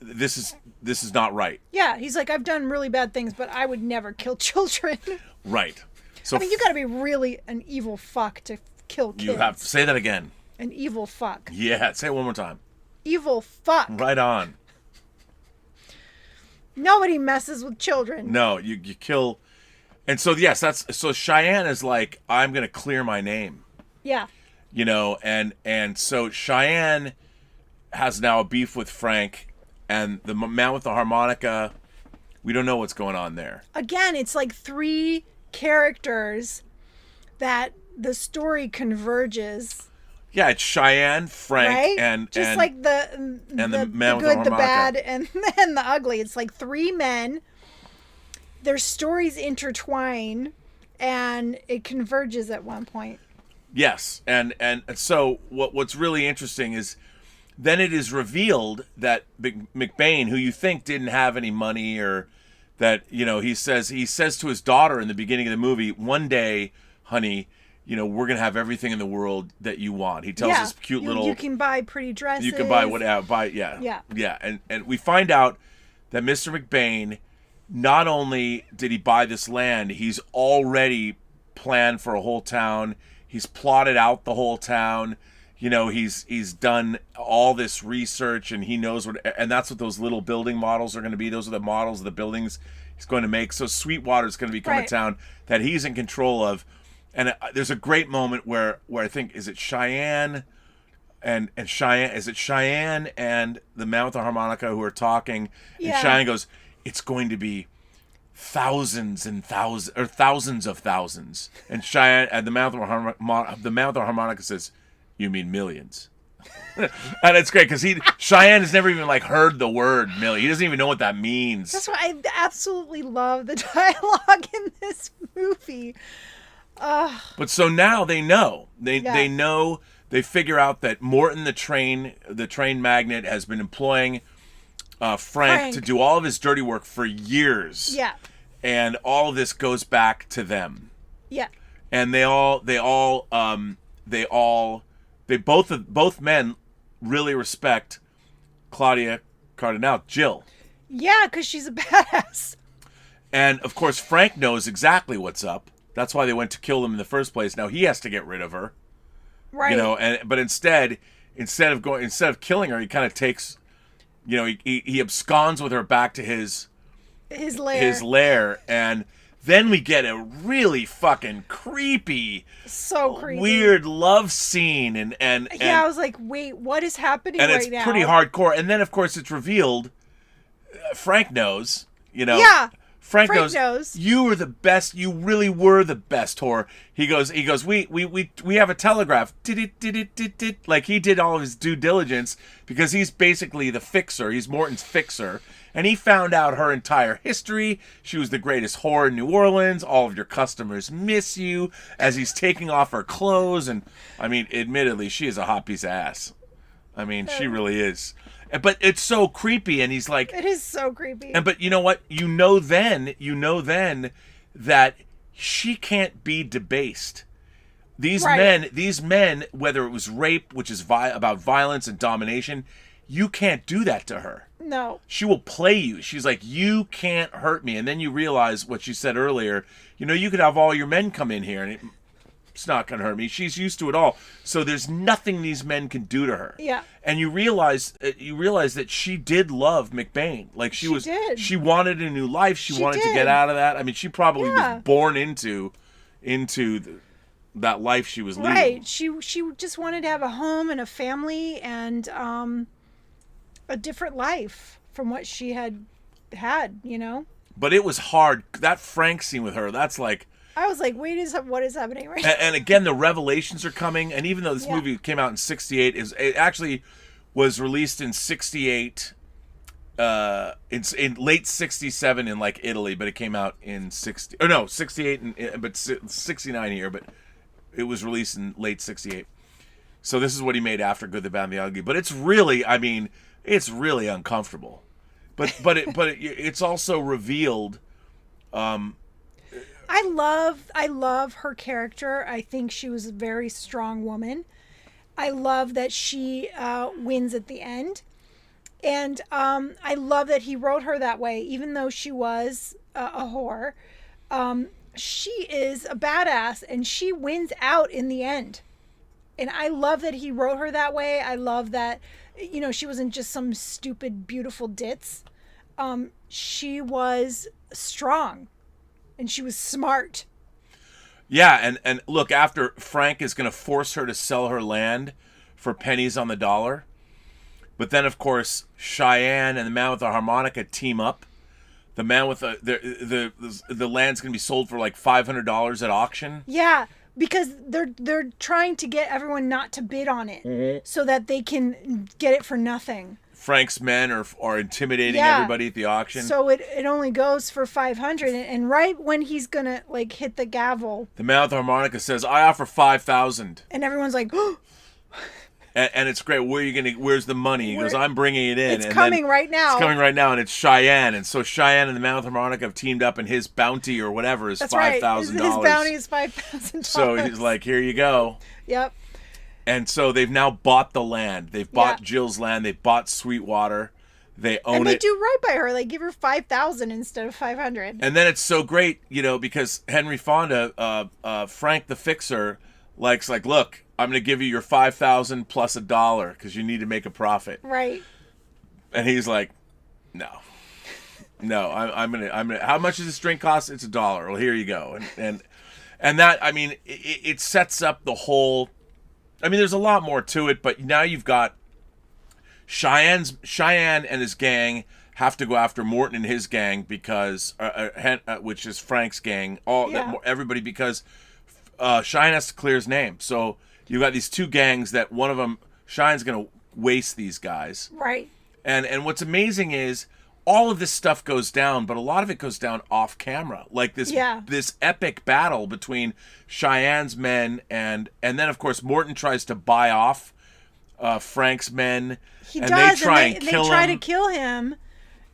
This is not right. Yeah, he's like, I've done really bad things, but I would never kill children. Right. So I mean, you got to be really an evil fuck to kill kids. You have to say that again. An evil fuck. Yeah, say it one more time. Evil fuck. Right on. Nobody messes with children. No, you kill. And so, yes, so Cheyenne is like, I'm going to clear my name. Yeah. You know, and so Cheyenne has now a beef with Frank, and the man with the harmonica, we don't know what's going on there. Again, it's like three characters that the story converges. Yeah, it's Cheyenne, Frank, right? and like the man the with the good, the harmonica. bad, and the ugly. It's like three men. Their stories intertwine, and it converges at one point. Yes, and so what's really interesting is then it is revealed that McBain, who you think didn't have any money, or that, you know, he says to his daughter in the beginning of the movie, one day, honey, you know, we're gonna have everything in the world that you want. He tells this cute little. You can buy pretty dresses. You can buy whatever. Yeah. And we find out that Mr. McBain, not only did he buy this land, he's already planned for a whole town. He's plotted out the whole town. You know, he's done all this research, and he knows what. And that's what those little building models are going to be. Those are the models of the buildings he's going to make. So Sweetwater is going to become a town that he's in control of. And there's a great moment where I think, is it Cheyenne and Cheyenne? Is it Cheyenne and the man with the harmonica who are talking? And Cheyenne goes, "It's going to be thousands and thousands, or thousands of thousands." And Cheyenne and the man with the harmonica says, "You mean millions?" And it's great because Cheyenne has never even like heard the word Millie. He doesn't even know what that means. That's why I absolutely love the dialogue in this movie. But so now they know. They know. They figure out that Morton, the train magnate, has been employing Frank to do all of his dirty work for years. Yeah. And all of this goes back to them. Yeah. And both men really respect Claudia Cardinale, Jill. Yeah, because she's a badass. And of course, Frank knows exactly what's up. That's why they went to kill him in the first place. Now he has to get rid of her. Right. You know, but instead of killing her, he kind of takes, you know, he absconds with her back to his lair, and then we get a really fucking creepy, weird love scene, and I was like, wait, what is happening right now? And it's pretty hardcore. And then of course it's revealed, Frank knows, you know. Yeah. Frank knows. You were the best. You really were the best whore. He goes. We have a telegraph. Did. Like he did all of his due diligence because he's basically the fixer. He's Morton's fixer, and he found out her entire history. She was the greatest whore in New Orleans. All of your customers miss you. As he's taking off her clothes, and I mean, admittedly, she is a hot piece of ass. I mean, she really is. But it's so creepy, and he's like... It is so creepy. But you know what? You know then that she can't be debased. These men, whether it was rape, which is about violence and domination, you can't do that to her. No. She will play you. She's like, you can't hurt me. And then you realize what she said earlier. You know, you could have all your men come in here, and it's not going to hurt me. She's used to it all. So there's nothing these men can do to her. Yeah. And you realize that she did love McBain. Like she did. wanted a new life. She wanted to get out of that. I mean, she probably was born into that life she was leading. Right. She just wanted to have a home and a family and a different life from what she had, you know? But it was hard. That Frank scene with her, that's like... I was like, wait, what is happening right now? And again, the revelations are coming. And even though this movie came out in 68, it actually was released in 68, in late 67 in like Italy, but it came out in 68, but 69 here, but it was released in late 68. So this is what he made after Good, the Bad, and the Ugly. But it's really, I mean, it's really uncomfortable. But it's also revealed... I love her character. I think she was a very strong woman. I love that she wins at the end. And I love that he wrote her that way, even though she was a whore. She is a badass, and she wins out in the end. And I love that he wrote her that way. I love that, you know, she wasn't just some stupid, beautiful ditz. She was strong. And she was smart. Yeah, and look, after Frank is going to force her to sell her land for pennies on the dollar. But then, of course, Cheyenne and the man with the harmonica team up. The man with the land's going to be sold for like $500 at auction. Yeah, because they're trying to get everyone not to bid on it so that they can get it for nothing. Frank's men are intimidating everybody at the auction. So it only goes for $500, and right when he's gonna like hit the gavel, the man with the harmonica says, "I offer $5,000," and everyone's like, "Oh!" And it's great. Where's the money? He goes, "I'm bringing it in." It's coming right now. It's coming right now, and it's Cheyenne. And so Cheyenne and the man with the harmonica have teamed up, and his bounty or whatever is $5,000. His bounty is $5,000. So he's like, "Here you go." Yep. And so they've now bought the land. They've bought Jill's land. They've bought Sweetwater. They own it. And they do right by her. They give her $5,000 instead of $500. And then it's so great, you know, because Henry Fonda, Frank the Fixer, like, look, I'm going to give you your $5,000 plus $1 because you need to make a profit. Right. And he's like, no, I'm gonna. How much does this drink cost? It's $1. Well, here you go. And that, I mean, it sets up the whole. I mean, there's a lot more to it, but now you've got Cheyenne and his gang have to go after Morton and his gang because, which is Frank's gang, everybody, because Cheyenne has to clear his name. So you got these two gangs that one of them, Cheyenne's going to waste these guys. Right. And what's amazing is all of this stuff goes down, but a lot of it goes down off camera. Like this epic battle between Cheyenne's men and then of course Morton tries to buy off Frank's men. He and does, they try and and kill they try him. to kill him.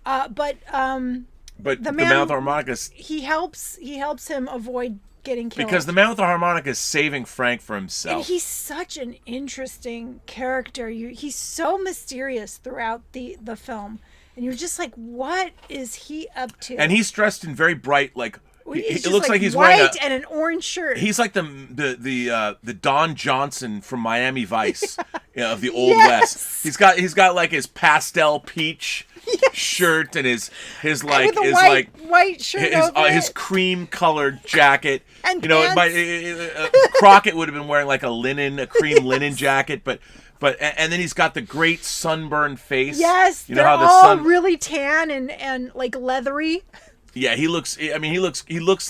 But the man with the harmonica, he helps him avoid getting killed. because the man with the harmonica is saving Frank for himself. And he's such an interesting character. He's so mysterious throughout the film. And you're just like, what is he up to? And he's dressed in very bright, like It looks like he's white wearing and an orange shirt. He's like the Don Johnson from Miami Vice of the Old West. He's got like his pastel peach shirt and his like with a his white shirt over his it. cream colored jacket. And Crockett would have been wearing like a cream linen jacket, but and then he's got the great sunburned face. Yes, you know they're how the all sun really tan and like leathery. Yeah, he looks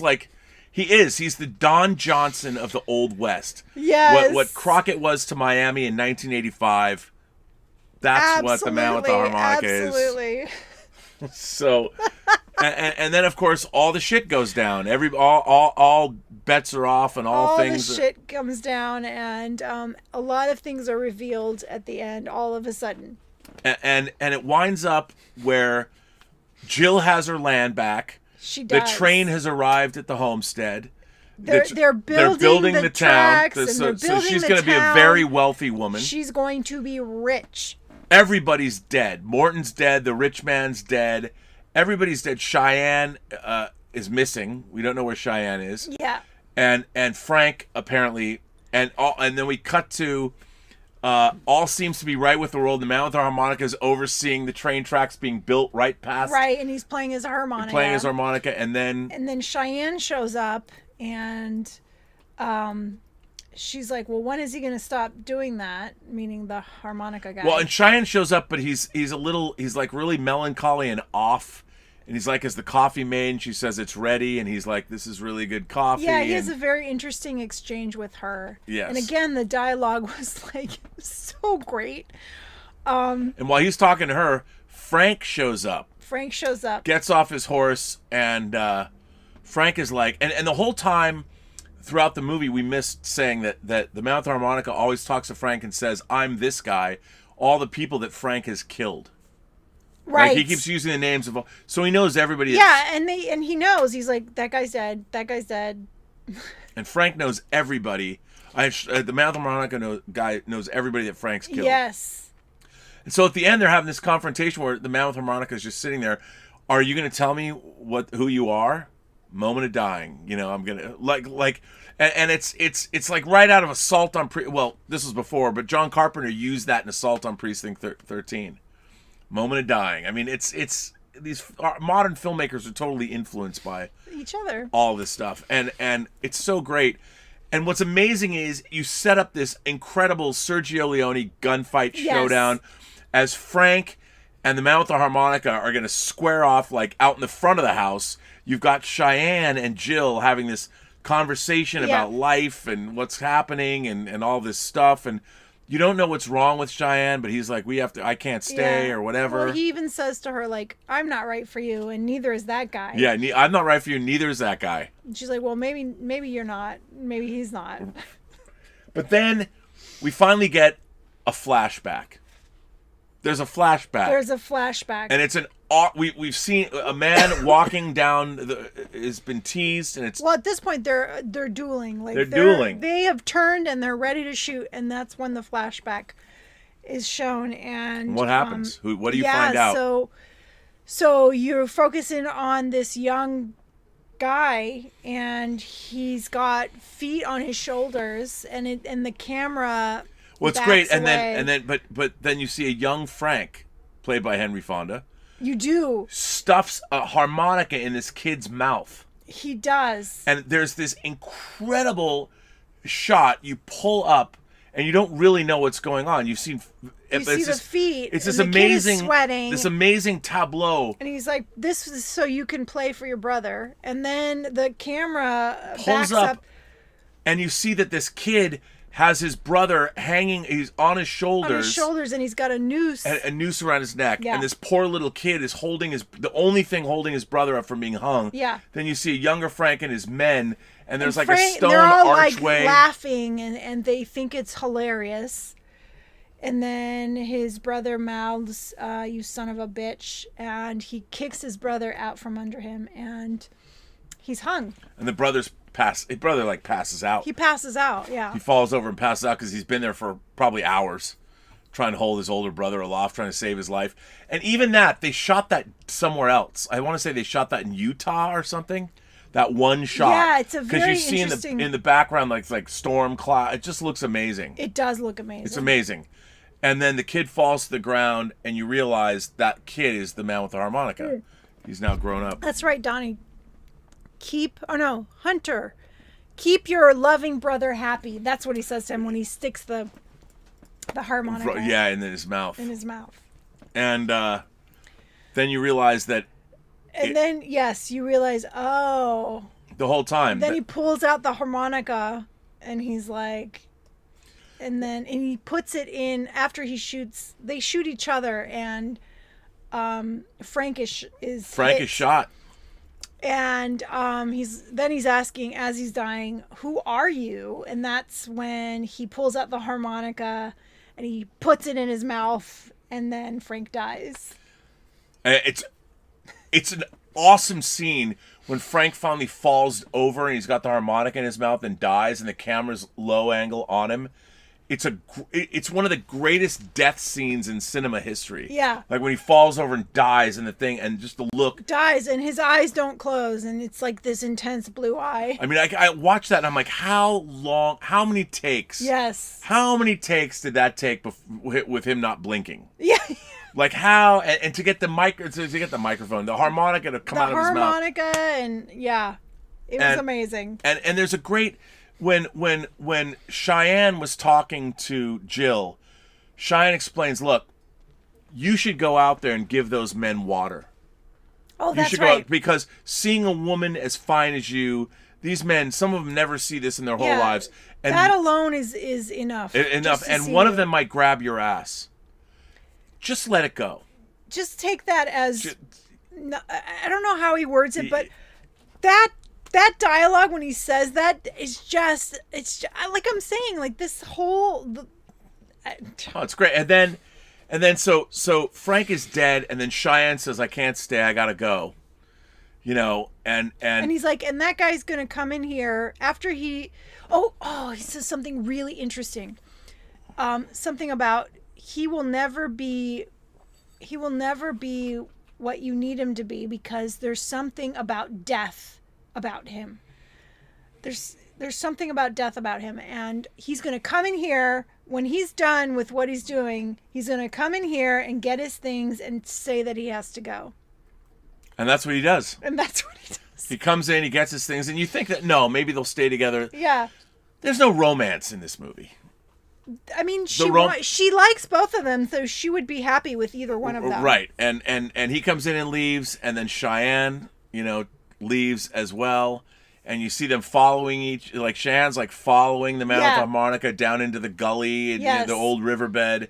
like he's the Don Johnson of the Old West. Yes. What Crockett was to Miami in 1985, that's what the man with the harmonica absolutely. is. So, and then of course all the shit goes down. All bets are off, and all things. The shit comes down, and a lot of things are revealed at the end. All of a sudden. And it winds up where Jill has her land back. She does. The train has arrived at the homestead. They're building the town. tracks, So she's going to be a very wealthy woman. She's going to be rich. Everybody's dead. Morton's dead. The rich man's dead. Everybody's dead. Cheyenne is missing. We don't know where Cheyenne is. Yeah. And Frank apparently, and then we cut to all seems to be right with the world. The man with the harmonica is overseeing the train tracks being built right past. Right, and he's playing his harmonica. And then Cheyenne shows up, and she's like, "Well, when is he going to stop doing that?" Meaning the harmonica guy. Well, and Cheyenne shows up, but he's like really melancholy and off. And he's like, "Is the coffee made?" And she says, "It's ready." And he's like, "This is really good coffee." Yeah, he has a very interesting exchange with her. Yes. And again, the dialogue was like so great. And while he's talking to her, Frank shows up. Gets off his horse, and Frank is like, and the whole time throughout the movie, we missed saying that the man with the harmonica always talks to Frank and says, "I'm this guy," all the people that Frank has killed. Right. Like he keeps using the names of all, so he knows everybody. Yeah, and he knows. He's like, that guy's dead. That guy's dead. And Frank knows everybody. The man with the harmonica guy knows everybody that Frank's killed. Yes. And so at the end, they're having this confrontation where the man with the harmonica is just sitting there. Are you going to tell me who you are? Moment of dying. You know, I'm gonna and it's like right out of Assault on well, this was before, but John Carpenter used that in Assault on Precinct 13. Moment of dying. I mean, it's these modern filmmakers are totally influenced by each other. All this stuff, and it's so great. And what's amazing is you set up this incredible Sergio Leone gunfight showdown as Frank and the man with the harmonica are going to square off like out in the front of the house. You've got Cheyenne and Jill having this conversation about life and what's happening and all this stuff, and you don't know what's wrong with Cheyenne, but he's like, I can't stay or whatever. Well, he even says to her, like, I'm not right for you, and neither is that guy. Yeah, I'm not right for you, neither is that guy. And she's like, well, maybe you're not. Maybe he's not. But then we finally get a flashback. There's a flashback. And it's we've seen a man walking down has been teased, and it's well, at this point they're dueling. Like they're dueling. They have turned and they're ready to shoot, and that's when the flashback is shown. And what happens? What do you find out? So you're focusing on this young guy, and he's got feet on his shoulders, and the camera. Well, it's great, and then but then you see a young Frank, played by Henry Fonda. You do. Stuffs a harmonica in this kid's mouth. He does. And there's this incredible shot you pull up, and you don't really know what's going on. You see the feet. It's this amazing, sweating. This amazing tableau. And he's like, "This is so you can play for your brother." And then the camera pulls backs up, and you see that this kid has his brother hanging. He's on his shoulders. And he's got a noose. A noose around his neck. Yeah. And this poor little kid is the only thing holding his brother up from being hung. Yeah. Then you see a younger Frank and his men, and there's like a Frank, stone they're all archway. like laughing, and they think it's hilarious. And then his brother mouths, "You son of a bitch," and he kicks his brother out from under him, and he's hung. And the his brother like passes out. He passes out, yeah. He falls over and passes out because he's been there for probably hours trying to hold his older brother aloft, trying to save his life. And even that, they shot that somewhere else. I want to say they shot that in Utah or something. That one shot. Yeah, it's a very because you see interesting... in the background like storm cloud. It just looks amazing. It does look amazing. It's amazing. And then the kid falls to the ground, and you realize that kid is the man with the harmonica. He's now grown up. That's right, Donnie. Hunter, keep your loving brother happy. That's what he says to him when he sticks the harmonica. Yeah, in his mouth. In his mouth. And then you realize that. And then, yes, you realize, oh. The whole time. Then he pulls out the harmonica, and he's like, and he puts it in after he shoots. They shoot each other, and Frank is shot. And he's asking as he's dying, "Who are you?" And that's when he pulls out the harmonica and he puts it in his mouth, and then Frank dies. It's an awesome scene when Frank finally falls over and he's got the harmonica in his mouth and dies, and the camera's low angle on him. It's one of the greatest death scenes in cinema history. Yeah. Like when he falls over and dies and the thing, and just the look. Dies, and his eyes don't close, and it's like this intense blue eye. I mean, I watched that and I'm like, how many takes? Yes. How many takes did that take with him not blinking? Yeah. Like how, and to get the microphone, the harmonica to come out of his mouth. The harmonica, and yeah, it was amazing. And there's a great... When Cheyenne was talking to Jill, Cheyenne explains, look, you should go out there and give those men water. Oh, you should go out, because seeing a woman as fine as you, these men, some of them never see this in their whole lives. And that alone is enough. Enough. And one of them might grab your ass. Just let it go. Just take that as... I don't know how he words it, but that dialogue when he says that is just, it's like I'm saying, like this whole... Oh, it's great. And then so Frank is dead, and then Cheyenne says, I can't stay, I gotta go. You know, and he's like, and that guy's gonna come in here after he... he says something really interesting. Something about he will never be what you need him to be, because there's something about death about him. There's something about death about him, and he's going to come in here when he's done with what he's doing. He's going to come in here and get his things and say that he has to go. And that's what he does. He comes in, he gets his things, and you think that maybe they'll stay together. Yeah. There's no romance in this movie. I mean, she likes both of them, so she would be happy with either one of them. Right. And he comes in and leaves, and then Cheyenne, leaves as well. And you see them following Cheyenne's like following the man with the harmonica down into the gully, and the old riverbed.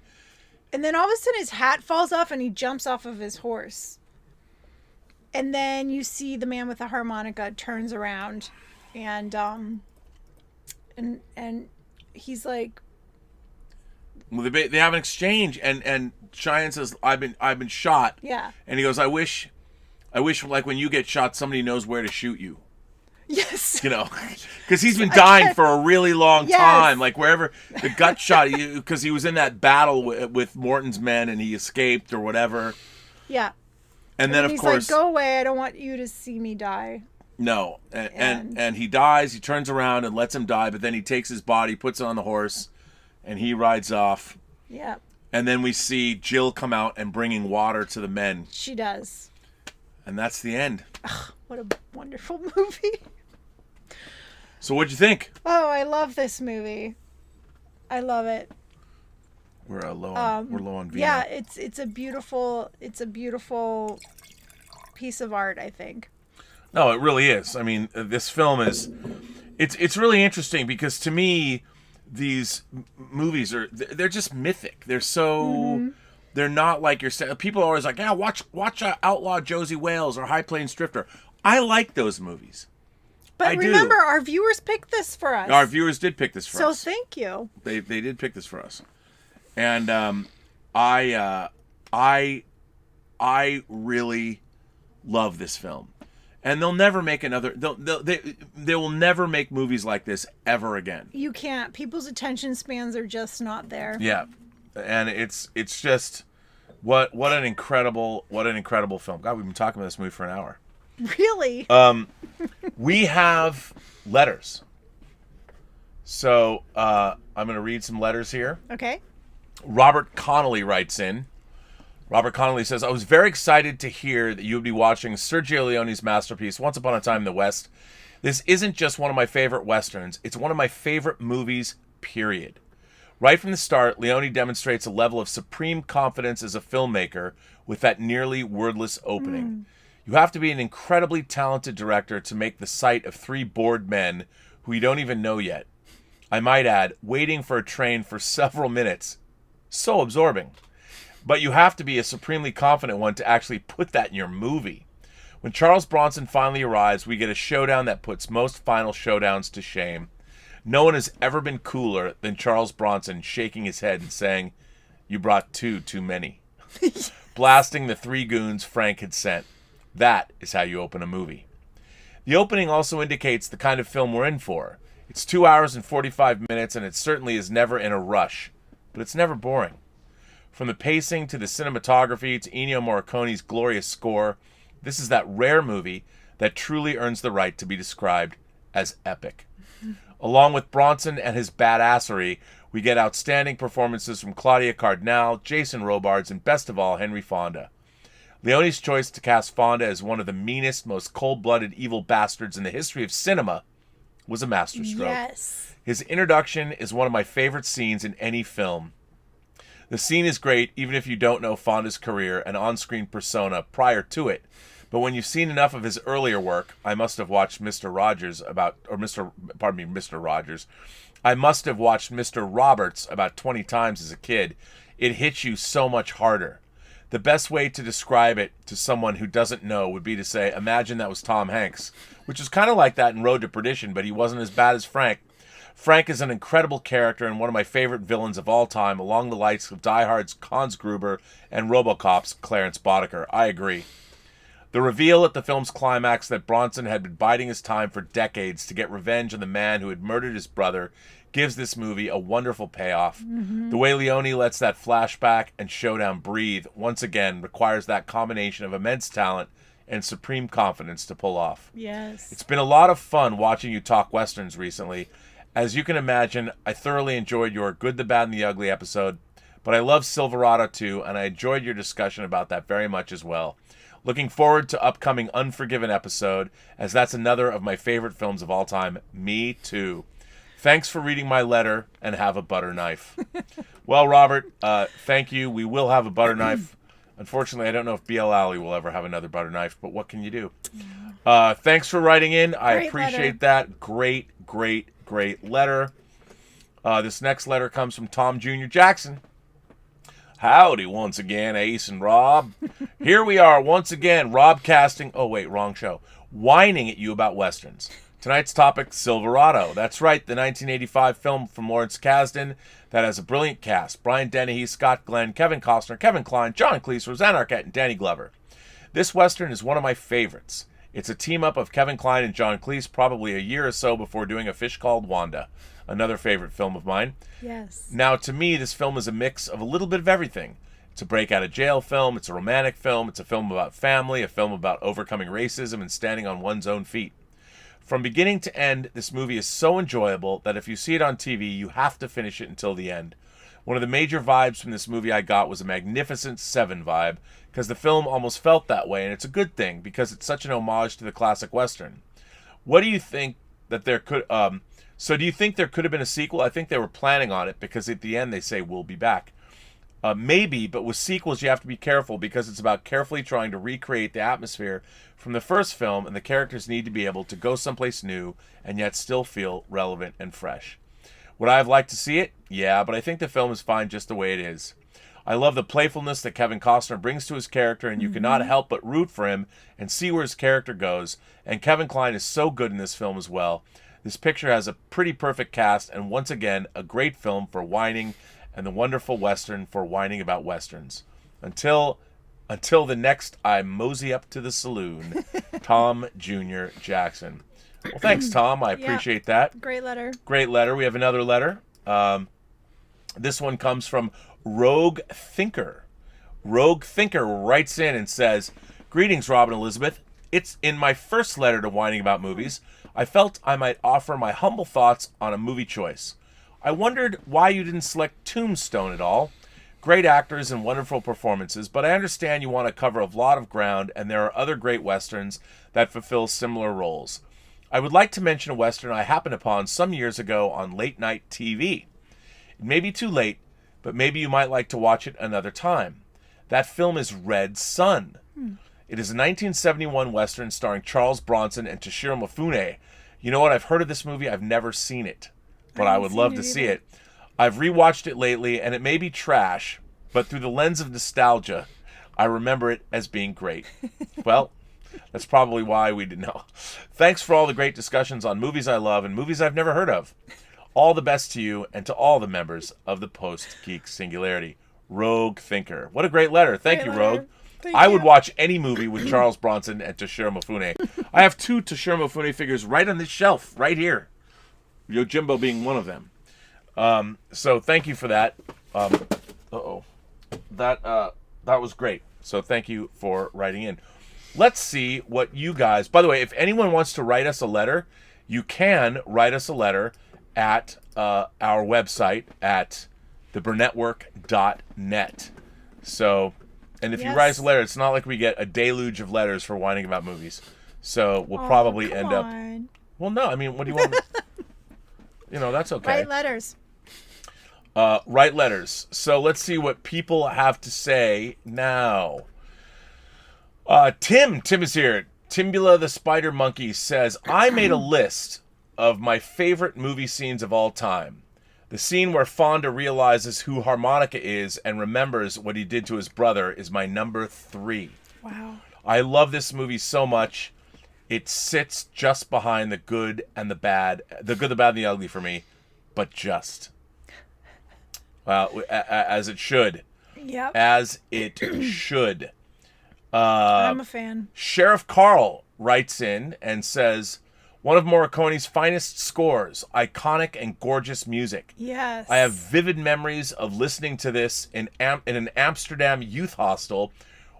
And then all of a sudden his hat falls off and he jumps off of his horse. And then you see the man with the harmonica turns around, and he's like, well, they have an exchange, and Cheyenne says, I've been shot. Yeah. And he goes, I wish like when you get shot, somebody knows where to shoot you. Yes. Because he's been dying for a really long time. Like wherever the gut shot, because he was in that battle with Morton's men and he escaped or whatever. Yeah. And then, of he's course, like, go away. I don't want you to see me die. No. And he dies. He turns around and lets him die. But then he takes his body, puts it on the horse, and he rides off. Yeah. And then we see Jill come out and bringing water to the men. She does. And that's the end. Ugh, what a wonderful movie. So what'd you think? Oh, I love this movie. I love it. We're low on Vina. Yeah, it's a beautiful piece of art, I think. No, it really is. I mean, this film is it's really interesting because to me movies they're just mythic. They're so they're not like people are always like, yeah, watch Outlaw Josie Wales or High Plains Drifter. I like those movies. But remember, our viewers picked this for us. Our viewers did pick this for us. So thank you. They did pick this for us, and I really love this film, and they'll never make another. They will never make movies like this ever again. You can't. People's attention spans are just not there. Yeah, and it's just what an incredible film. God, we've been talking about this movie for an hour. Really? We have letters. So I'm going to read some letters here. Okay. Robert Connolly writes in. Robert Connolly says, I was very excited to hear that you would be watching Sergio Leone's masterpiece, Once Upon a Time in the West. This isn't just one of my favorite Westerns. It's one of my favorite movies, period. Right from the start, Leone demonstrates a level of supreme confidence as a filmmaker with that nearly wordless opening. You have to be an incredibly talented director to make the sight of three bored men who you don't even know yet. I might add, waiting for a train for several minutes. So absorbing. But you have to be a supremely confident one to actually put that in your movie. When Charles Bronson finally arrives, we get a showdown that puts most final showdowns to shame. No one has ever been cooler than Charles Bronson shaking his head and saying, "You brought too many." Blasting the three goons Frank had sent. That is how you open a movie. The opening also indicates the kind of film we're in for. It's 2 hours and 45 minutes, and it certainly is never in a rush. But it's never boring. From the pacing to the cinematography to Ennio Morricone's glorious score, this is that rare movie that truly earns the right to be described as epic. Along with Bronson and his badassery, we get outstanding performances from Claudia Cardinal, Jason Robards, and best of all, Henry Fonda. Leone's choice to cast Fonda as one of the meanest, most cold-blooded evil bastards in the history of cinema was a masterstroke. Yes. His introduction is one of my favorite scenes in any film. The scene is great even if you don't know Fonda's career and on-screen persona prior to it. But when you've seen enough of his earlier work, I must have watched Mr. Rogers. I must have watched Mr. Roberts about 20 times as a kid. It hits you so much harder. The best way to describe it to someone who doesn't know would be to say, imagine that was Tom Hanks, which is kind of like that in Road to Perdition, but he wasn't as bad as Frank. Frank is an incredible character and one of my favorite villains of all time, along the likes of Die Hard's Hans Gruber and RoboCop's Clarence Boddicker. I agree. The reveal at the film's climax that Bronson had been biding his time for decades to get revenge on the man who had murdered his brother gives this movie a wonderful payoff. The way Leone lets that flashback and showdown breathe once again requires that combination of immense talent and supreme confidence to pull off. Yes. It's been a lot of fun watching you talk Westerns recently. As you can imagine, I thoroughly enjoyed your Good, the Bad, and the Ugly episode, but I love Silverado too, and I enjoyed your discussion about that very much as well. Looking forward to upcoming Unforgiven episode, as that's another of my favorite films of all time. Me too. Thanks for reading my letter, and have a butter knife. Well, Robert, thank you. We will have a butter knife. Unfortunately, I don't know if BL Alley will ever have another butter knife, but what can you do? Thanks for writing in. I appreciate that. Great letter. This next letter comes from Tom Jr. Jackson. Howdy once again, Ace and Rob. Here we are once again, Rob casting... Oh, wait, wrong show. Whining at you about Westerns. Tonight's topic, Silverado. That's right, the 1985 film from Lawrence Kasdan that has a brilliant cast. Brian Dennehy, Scott Glenn, Kevin Costner, Kevin Kline, John Cleese, Roseanne Arquette, and Danny Glover. This Western is one of my favorites. It's a team-up of Kevin Kline and John Cleese probably a year or so before doing A Fish Called Wanda, another favorite film of mine. Yes. Now, to me, this film is a mix of a little bit of everything. It's a break-out-of-jail film, it's a romantic film, it's a film about family, a film about overcoming racism and standing on one's own feet. From beginning to end, this movie is so enjoyable that if you see it on TV, you have to finish it until the end. One of the major vibes from this movie I got was a Magnificent Seven vibe, because the film almost felt that way, and it's a good thing, because it's such an homage to the classic Western. What do you think that there could... So do you think there could have been a sequel? I think they were planning on it, because at the end they say, we'll be back. Maybe, but with sequels you have to be careful, because it's about carefully trying to recreate the atmosphere from the first film, and the characters need to be able to go someplace new and yet still feel relevant and fresh. Would I have liked to see it? Yeah, but I think the film is fine just the way it is. I love the playfulness that Kevin Costner brings to his character, and you cannot help but root for him and see where his character goes. And Kevin Kline is so good in this film as well. This picture has a pretty perfect cast, and once again, a great film for whining, and the wonderful Western for whining about Westerns. Until the next I mosey up to the saloon, Tom Jr. Jackson. Well, thanks, Tom. I appreciate that. Great letter. Great letter. We have another letter. This one comes from Rogue Thinker. Rogue Thinker writes in and says, "Greetings, Rob and Elysabeth. It's in my first letter to Whining About Movies. I felt I might offer my humble thoughts on a movie choice. I wondered why you didn't select Tombstone at all. Great actors and wonderful performances, but I understand you want to cover a lot of ground, and there are other great westerns that fulfill similar roles. I would like to mention a western I happened upon some years ago on late night TV. It may be too late, but maybe you might like to watch it another time. That film is Red Sun. It is a 1971 western starring Charles Bronson and Toshiro Mifune. You know what? I've heard of this movie. I've never seen it, but I would love to see it. I've rewatched it lately, and it may be trash, but through the lens of nostalgia, I remember it as being great." Well, that's probably why we didn't know. "Thanks for all the great discussions on movies I love and movies I've never heard of. All the best to you and to all the members of the Post-Geek Singularity." Rogue Thinker. What a great letter. Thank you, Rogue. I would watch any movie with Charles Bronson and Toshiro Mifune. I have 2 Toshiro Mifune figures right on this shelf, right here. Yojimbo being one of them. So thank you for that. That was great. So thank you for writing in. Let's see what you guys... By the way, if anyone wants to write us a letter, you can write us a letter at our website at theburnettwork.net. So... And if you write us a letter, it's not like we get a deluge of letters for whining about movies. So we'll probably end up... Well, no, I mean, what do you want? That's okay. Write letters. Write letters. So let's see what people have to say now. Tim is here. Timbula the Spider Monkey says, "I made a list of my favorite movie scenes of all time. The scene where Fonda realizes who harmonica is and remembers what he did to his brother is my number 3. Wow. I love this movie so much. It sits just behind the good and the bad, the good, the bad, and the ugly for me, but just. Well, as it should. Yep. As it should. I'm a fan. Sheriff Carl writes in and says, "One of Morricone's finest scores, iconic and gorgeous music. Yes. I have vivid memories of listening to this in an Amsterdam youth hostel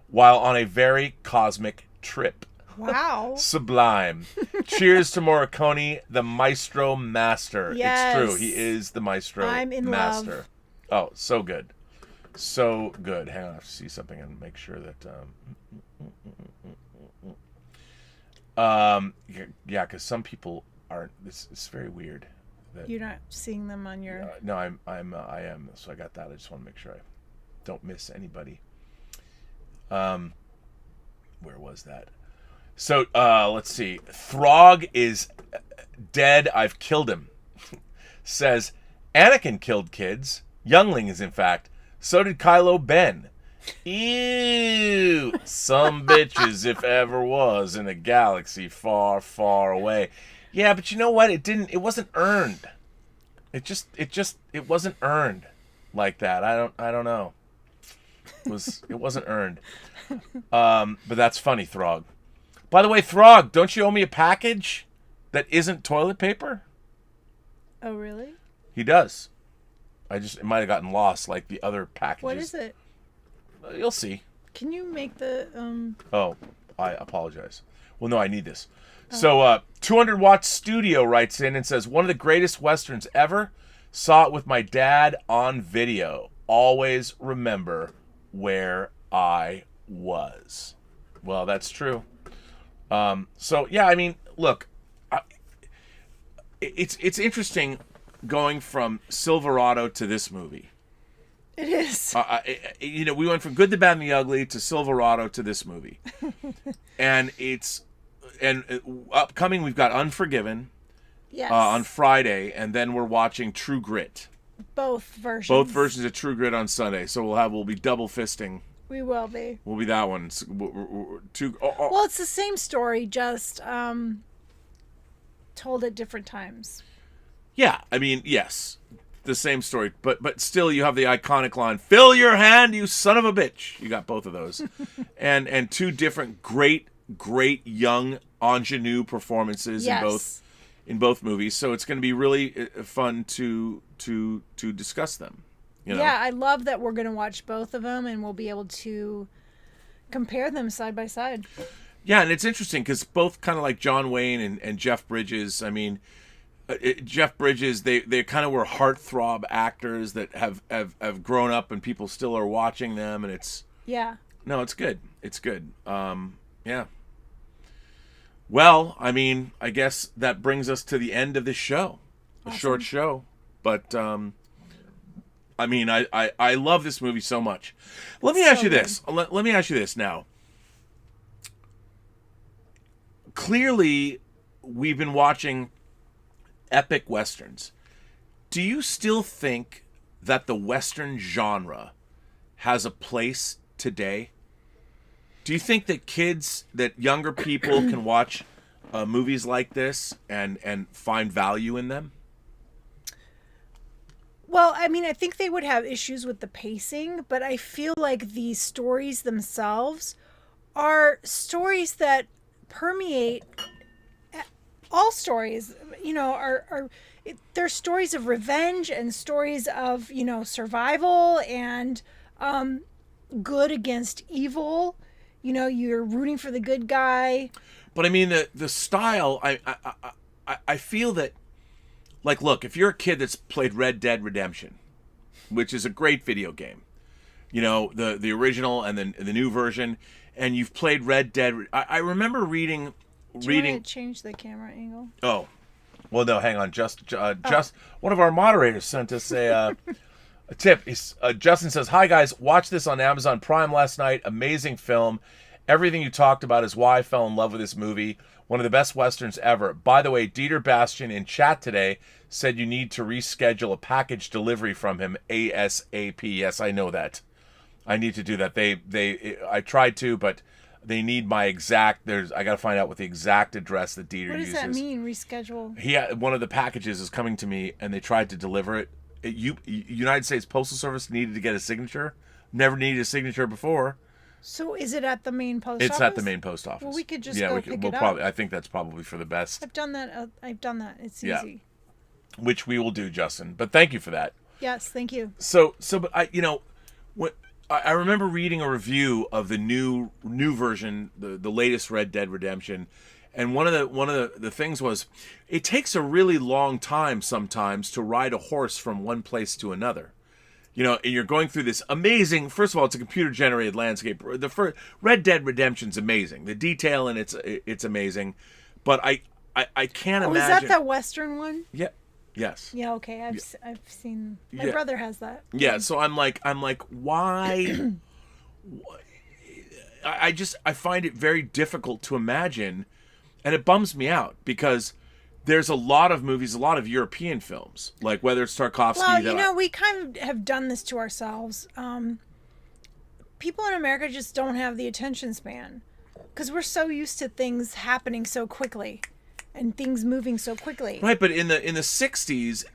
while on a very cosmic trip. Wow. Sublime. Cheers to Morricone, the maestro master." Yes. It's true. He is the maestro I'm in master. love. Oh, so good. So good. Hang on, I have to see something and make sure that... yeah, because some people aren't... It's very weird. You're not seeing them on your... No, I am. So I got that. I just want to make sure I don't miss anybody. Where was that? So, let's see. Throg is dead. I've killed him. Says, "Anakin killed kids. Younglings, in fact. So did Kylo Ben. Ew. Some bitches, if ever was, in a galaxy far, far away." Yeah, but you know what? It wasn't earned. It wasn't earned like that. I don't know. It wasn't earned. But that's funny, Throg. By the way, Throg, don't you owe me a package that isn't toilet paper? Oh, really? He does. It might have gotten lost like the other packages. What is it? You'll see. Can you make the Oh, I apologize. Well, no, I need this. So, 200 Watt Studio writes in and says, "One of the greatest westerns ever. Saw it with my dad on video. Always remember where I was." Well, that's true. So yeah, I mean, look, it's interesting going from Silverado to this movie. It is. We went from Good, the Bad, and the Ugly to Silverado to this movie, and upcoming we've got Unforgiven, Yes. On Friday, and then we're watching True Grit. Both versions. Both versions of True Grit on Sunday. So we'll be double fisting. We will be. We'll be that one. Well, it's the same story, just told at different times. Yeah, I mean, yes, the same story, but still, you have the iconic line, "Fill your hand, you son of a bitch." You got both of those, and two different great young ingenue performances in both movies. So it's going to be really fun to discuss them. You know? Yeah, I love that we're going to watch both of them, and we'll be able to compare them side by side. Yeah, and it's interesting because both kind of like John Wayne and Jeff Bridges. I mean, Jeff Bridges, they kind of were heartthrob actors that have grown up, and people still are watching them, and it's it's good. It's good. Yeah. Well, I mean, I guess that brings us to the end of this show. A short show, but I mean, I love this movie so much. Let me ask you this. Let me ask you this now. Clearly, we've been watching epic westerns. Do you still think that the western genre has a place today? Do you think that younger people can watch movies like this and find value in them? Well, I mean, I think they would have issues with the pacing, but I feel like the stories themselves are stories that permeate all stories. You know, they're stories of revenge and stories of, you know, survival and good against evil. You know, you're rooting for the good guy. But I mean, the style, I feel that, like, look, if you're a kid that's played Red Dead Redemption, which is a great video game, you know, the original and then the new version, and you've played Red Dead, I remember reading. Do you want to change the camera angle? Oh, well, no, hang on. Just one of our moderators sent us a tip. Justin says, "Hi guys, watched this on Amazon Prime last night. Amazing film. Everything you talked about is why I fell in love with this movie. One of the best westerns ever. By the way, Dieter Bastian in chat today said you need to reschedule a package delivery from him ASAP. Yes, I know that. I need to do that. I tried to, but they need my exact. I got to find out what the exact address that Dieter uses. What does that mean? Reschedule? One of the packages is coming to me, and they tried to deliver it. United States Postal Service needed to get a signature. Never needed a signature before. So is it at the main post office? It's at the main post office. Well, we could just go pick it up. I think that's probably for the best. I've done that. It's easy. Which we will do, Justin. But thank you for that. Yes, thank you. But I remember reading a review of the new version, the latest Red Dead Redemption, and one of the things was it takes a really long time sometimes to ride a horse from one place to another. You know, and you're going through this amazing. First of all, it's a computer-generated landscape. The first Red Dead Redemption's amazing. The detail in it's amazing, but I can't imagine. Was that the Western one? Yeah. Yes. Yeah. Okay. I've seen. My brother has that. Yeah. So I'm like, why? I find it very difficult to imagine, and it bums me out because there's a lot of movies, a lot of European films, like whether it's Tarkovsky. Well, we kind of have done this to ourselves. People in America just don't have the attention span because we're so used to things happening so quickly and things moving so quickly. Right, but in the 60s,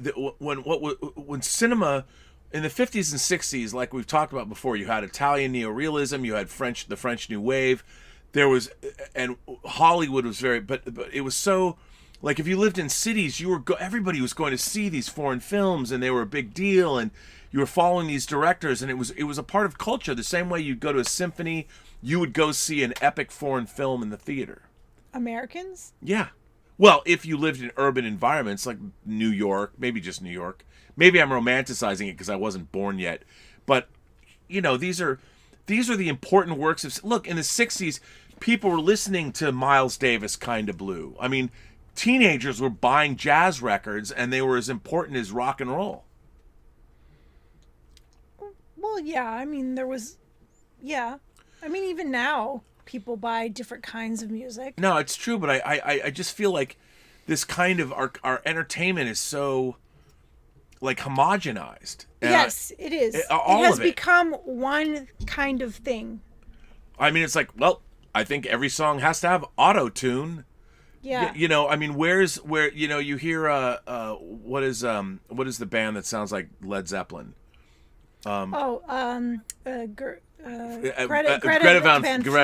when cinema in the 50s and 60s, like we've talked about before, you had Italian neorealism, you had the French New Wave. There was, and Hollywood was but it was so. Like, if you lived in cities, everybody was going to see these foreign films, and they were a big deal, and you were following these directors, and it was a part of culture. The same way you'd go to a symphony, you would go see an epic foreign film in the theater. Americans? Yeah. Well, if you lived in urban environments like New York, maybe just New York. Maybe I'm romanticizing it because I wasn't born yet. But, you know, these are the important works of... Look, in the 60s, people were listening to Miles Davis, Kinda Blue. I mean... Teenagers were buying jazz records, and they were as important as rock and roll. Well, yeah. I mean, even now, people buy different kinds of music. No, it's true, but I just feel like this kind of our entertainment is so like homogenized. Yes, it is. All it has of it. become one kind of thing. I mean, it's like, well, I think every song has to have auto tune. Yeah. You know, I mean, where you hear what is the band that sounds like Led Zeppelin? Greta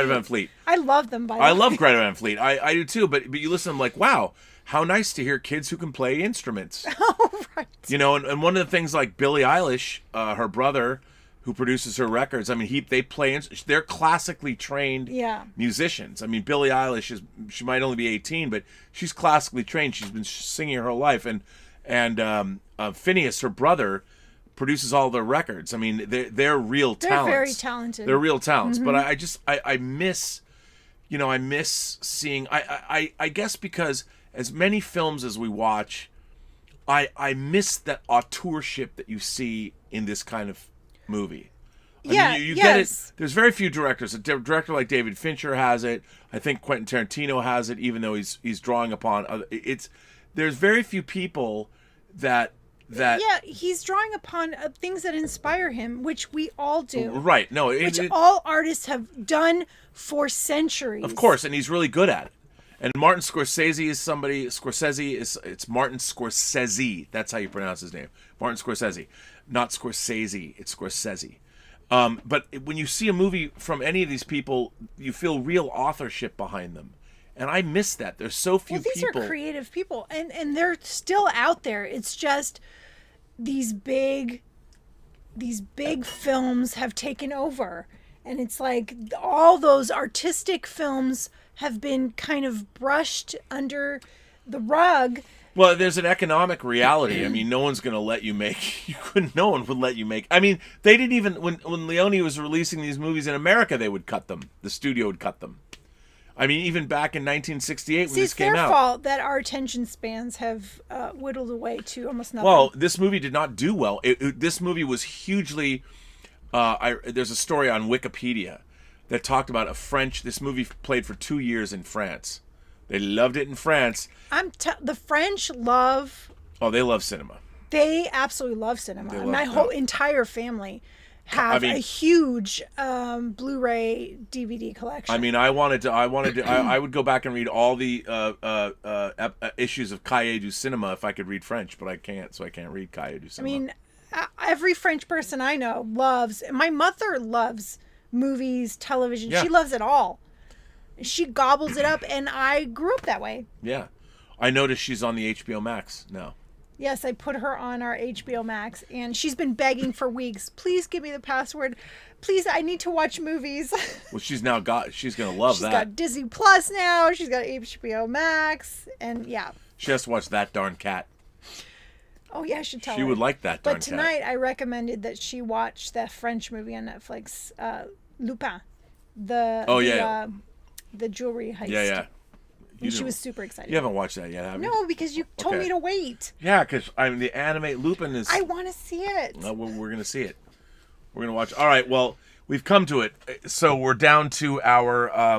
Van Fleet. I love them, by the way. I love Greta Van Fleet. I do too. But you listen, I'm like, wow, how nice to hear kids who can play instruments. Oh, right. You know, and one of the things like Billie Eilish, her brother, who produces her records. I mean, they play. They're classically trained musicians. I mean, Billie Eilish she might only be 18, but she's classically trained. She's been singing her whole life, and Phineas, her brother, produces all their records. I mean, they're real talents. They're very talented. They're real talents. But I miss, I miss seeing. I guess because as many films as we watch, I miss that auteurship that you see in this kind of movie. I mean, you get it. There's very few directors. A director like David Fincher has it. I think Quentin Tarantino has it, even though he's drawing upon other. There's very few people that. He's drawing upon things that inspire him, which we all do. Right. No, which all artists have done for centuries. Of course, and he's really good at it. And Martin Scorsese is somebody. It's Martin Scorsese. That's how you pronounce his name. Martin Scorsese. Not Scorsese, it's Scorsese. But when you see a movie from any of these people, you feel real authorship behind them. And I miss that. There's so few people. These are creative people, and they're still out there. It's just these big films have taken over. And it's like all those artistic films have been kind of brushed under the rug. Well, there's an economic reality. I mean, no one's going to let you make. No one would let you make. I mean, they didn't even when Leone was releasing these movies in America, they would cut them. The studio would cut them. I mean, even back in 1968 when this came out. It's their fault that our attention spans have whittled away to almost nothing. Well, this movie did not do well. This movie was hugely. There's a story on Wikipedia that talked about this movie played for 2 years in France. They loved it in France. The French love. Oh, they love cinema. They absolutely love cinema. My whole entire family have a huge Blu-ray DVD collection. I mean, I would go back and read all the issues of Cahiers du Cinema if I could read French, but I can't, so I can't read Cahiers du Cinema. I mean, every French person I know loves. My mother loves movies, television. Yeah. She loves it all. She gobbles it up, and I grew up that way. Yeah. I noticed she's on the HBO Max now. Yes, I put her on our HBO Max, and she's been begging for weeks. Please give me the password. Please, I need to watch movies. Well, she's going to love that. She's got Disney Plus now. She's got HBO Max, and yeah. She has to watch That Darn Cat. Oh, yeah, I should tell her. She would like That Darn Cat. But tonight, I recommended that she watch that French movie on Netflix, Lupin. The jewelry heist. Yeah. And she was super excited. You haven't watched that yet, have you? No, because you told me to wait. Yeah, because the anime Lupin is. I want to see it. We're going to see it. We're going to watch. All right. Well, we've come to it. So we're down to our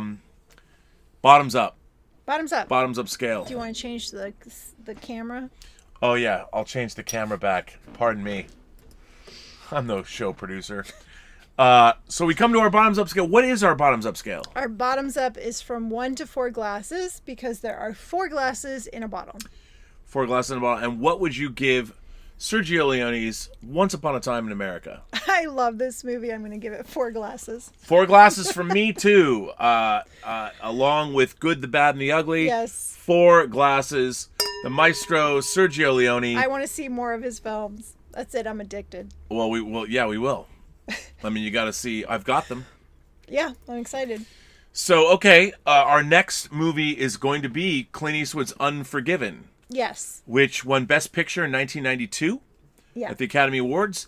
bottoms up. Bottoms up. Bottoms up scale. Do you want to change the camera? Oh yeah, I'll change the camera back. Pardon me. I'm no show producer. So we come to our bottoms up scale. What is our bottoms up scale? Our bottoms up is from 1 to 4 glasses because there are 4 glasses in a bottle. 4 glasses in a bottle. And what would you give Sergio Leone's Once Upon a Time in America? I love this movie. I'm going to give it 4 glasses. 4 glasses from me too. Along with Good, the Bad, and the Ugly. Yes. 4 glasses. The maestro Sergio Leone. I want to see more of his films. That's it. I'm addicted. Well, we will. I mean, you got to see. I've got them. Yeah, I'm excited. So, okay, our next movie is going to be Clint Eastwood's Unforgiven. Yes. Which won Best Picture in 1992 at the Academy Awards.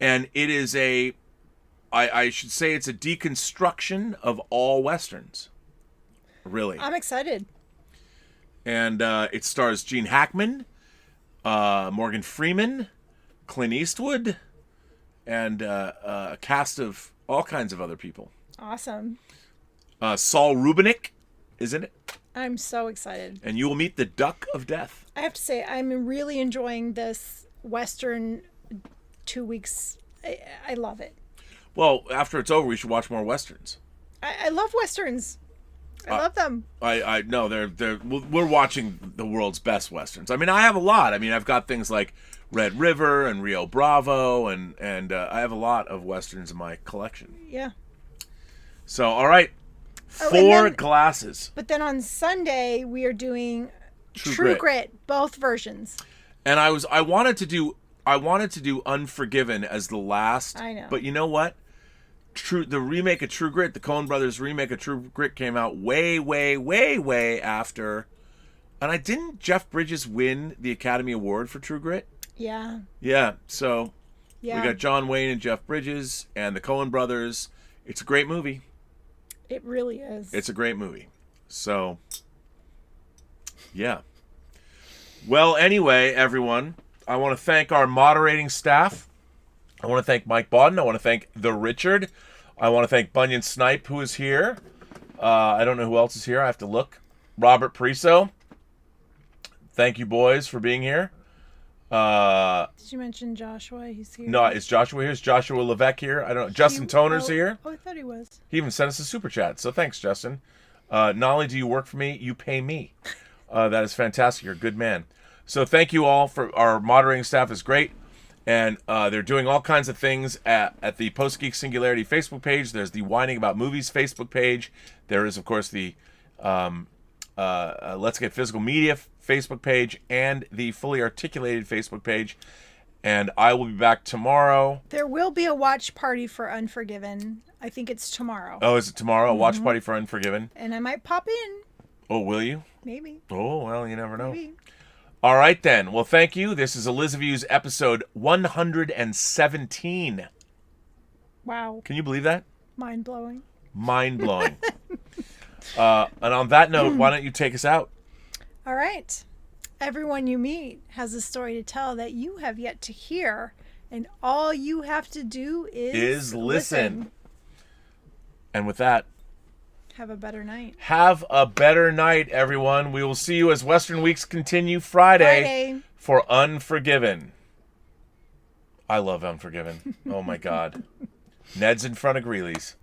And it is I should say it's a deconstruction of all Westerns. Really. I'm excited. And it stars Gene Hackman, Morgan Freeman, Clint Eastwood, and a cast of all kinds of other people. Awesome. Saul Rubinek is in it. I'm so excited. And you will meet the Duck of Death. I have to say, I'm really enjoying this Western 2 weeks. I love it. Well, after it's over, we should watch more Westerns. I love Westerns. I love them. I know we're watching the world's best Westerns. I mean, I have a lot. I mean, I've got things like Red River and Rio Bravo, and I have a lot of Westerns in my collection. Yeah. So, all right. Four glasses. But then on Sunday, we are doing True Grit, both versions. And I wanted to do Unforgiven as the last. I know. But you know what? The remake of True Grit, the Coen Brothers remake of True Grit came out way, way, way, way after. And didn't Jeff Bridges win the Academy Award for True Grit? Yeah. Yeah. So we Yeah. got John Wayne and Jeff Bridges and the Coen Brothers. It's a great movie. It really is. It's a great movie. So, yeah. Well, anyway, everyone, I want to thank our moderating staff. I want to thank Mike Bodden. I want to thank The Richard. I want to thank Bunyan Snipe, who is here. I don't know who else is here. I have to look. Robert Priso. Thank you, boys, for being here. Did you mention Joshua? He's here. No, is Joshua here? Is Joshua Levesque here? I don't know. Justin Toner's here. Oh, I thought he was. He even sent us a super chat. So thanks, Justin. Not only do you work for me, you pay me. That is fantastic. You're a good man. So thank you all. For our moderating staff is great. And they're doing all kinds of things at the Post-Geek Singularity Facebook page. There's the WINEning About Movies Facebook page. There is, of course, the Let's Get Physical Media Facebook page and the Fully Articulated Facebook page. And I will be back tomorrow. There will be a watch party for Unforgiven. I think it's tomorrow. Oh, is it tomorrow? A watch party for Unforgiven? And I might pop in. Oh, will you? Maybe. Oh, well, you never know. Maybe. All right, then. Well, thank you. This is Elizabeth's episode 117. Wow. Can you believe that? Mind-blowing. Mind-blowing. And on that note, why don't you take us out? All right. Everyone you meet has a story to tell that you have yet to hear, and all you have to do is listen. And with that, have a better night. Have a better night, everyone. We will see you as Western Weeks continue Friday. For Unforgiven. I love Unforgiven. Oh, my God. Ned's in front of Greeley's.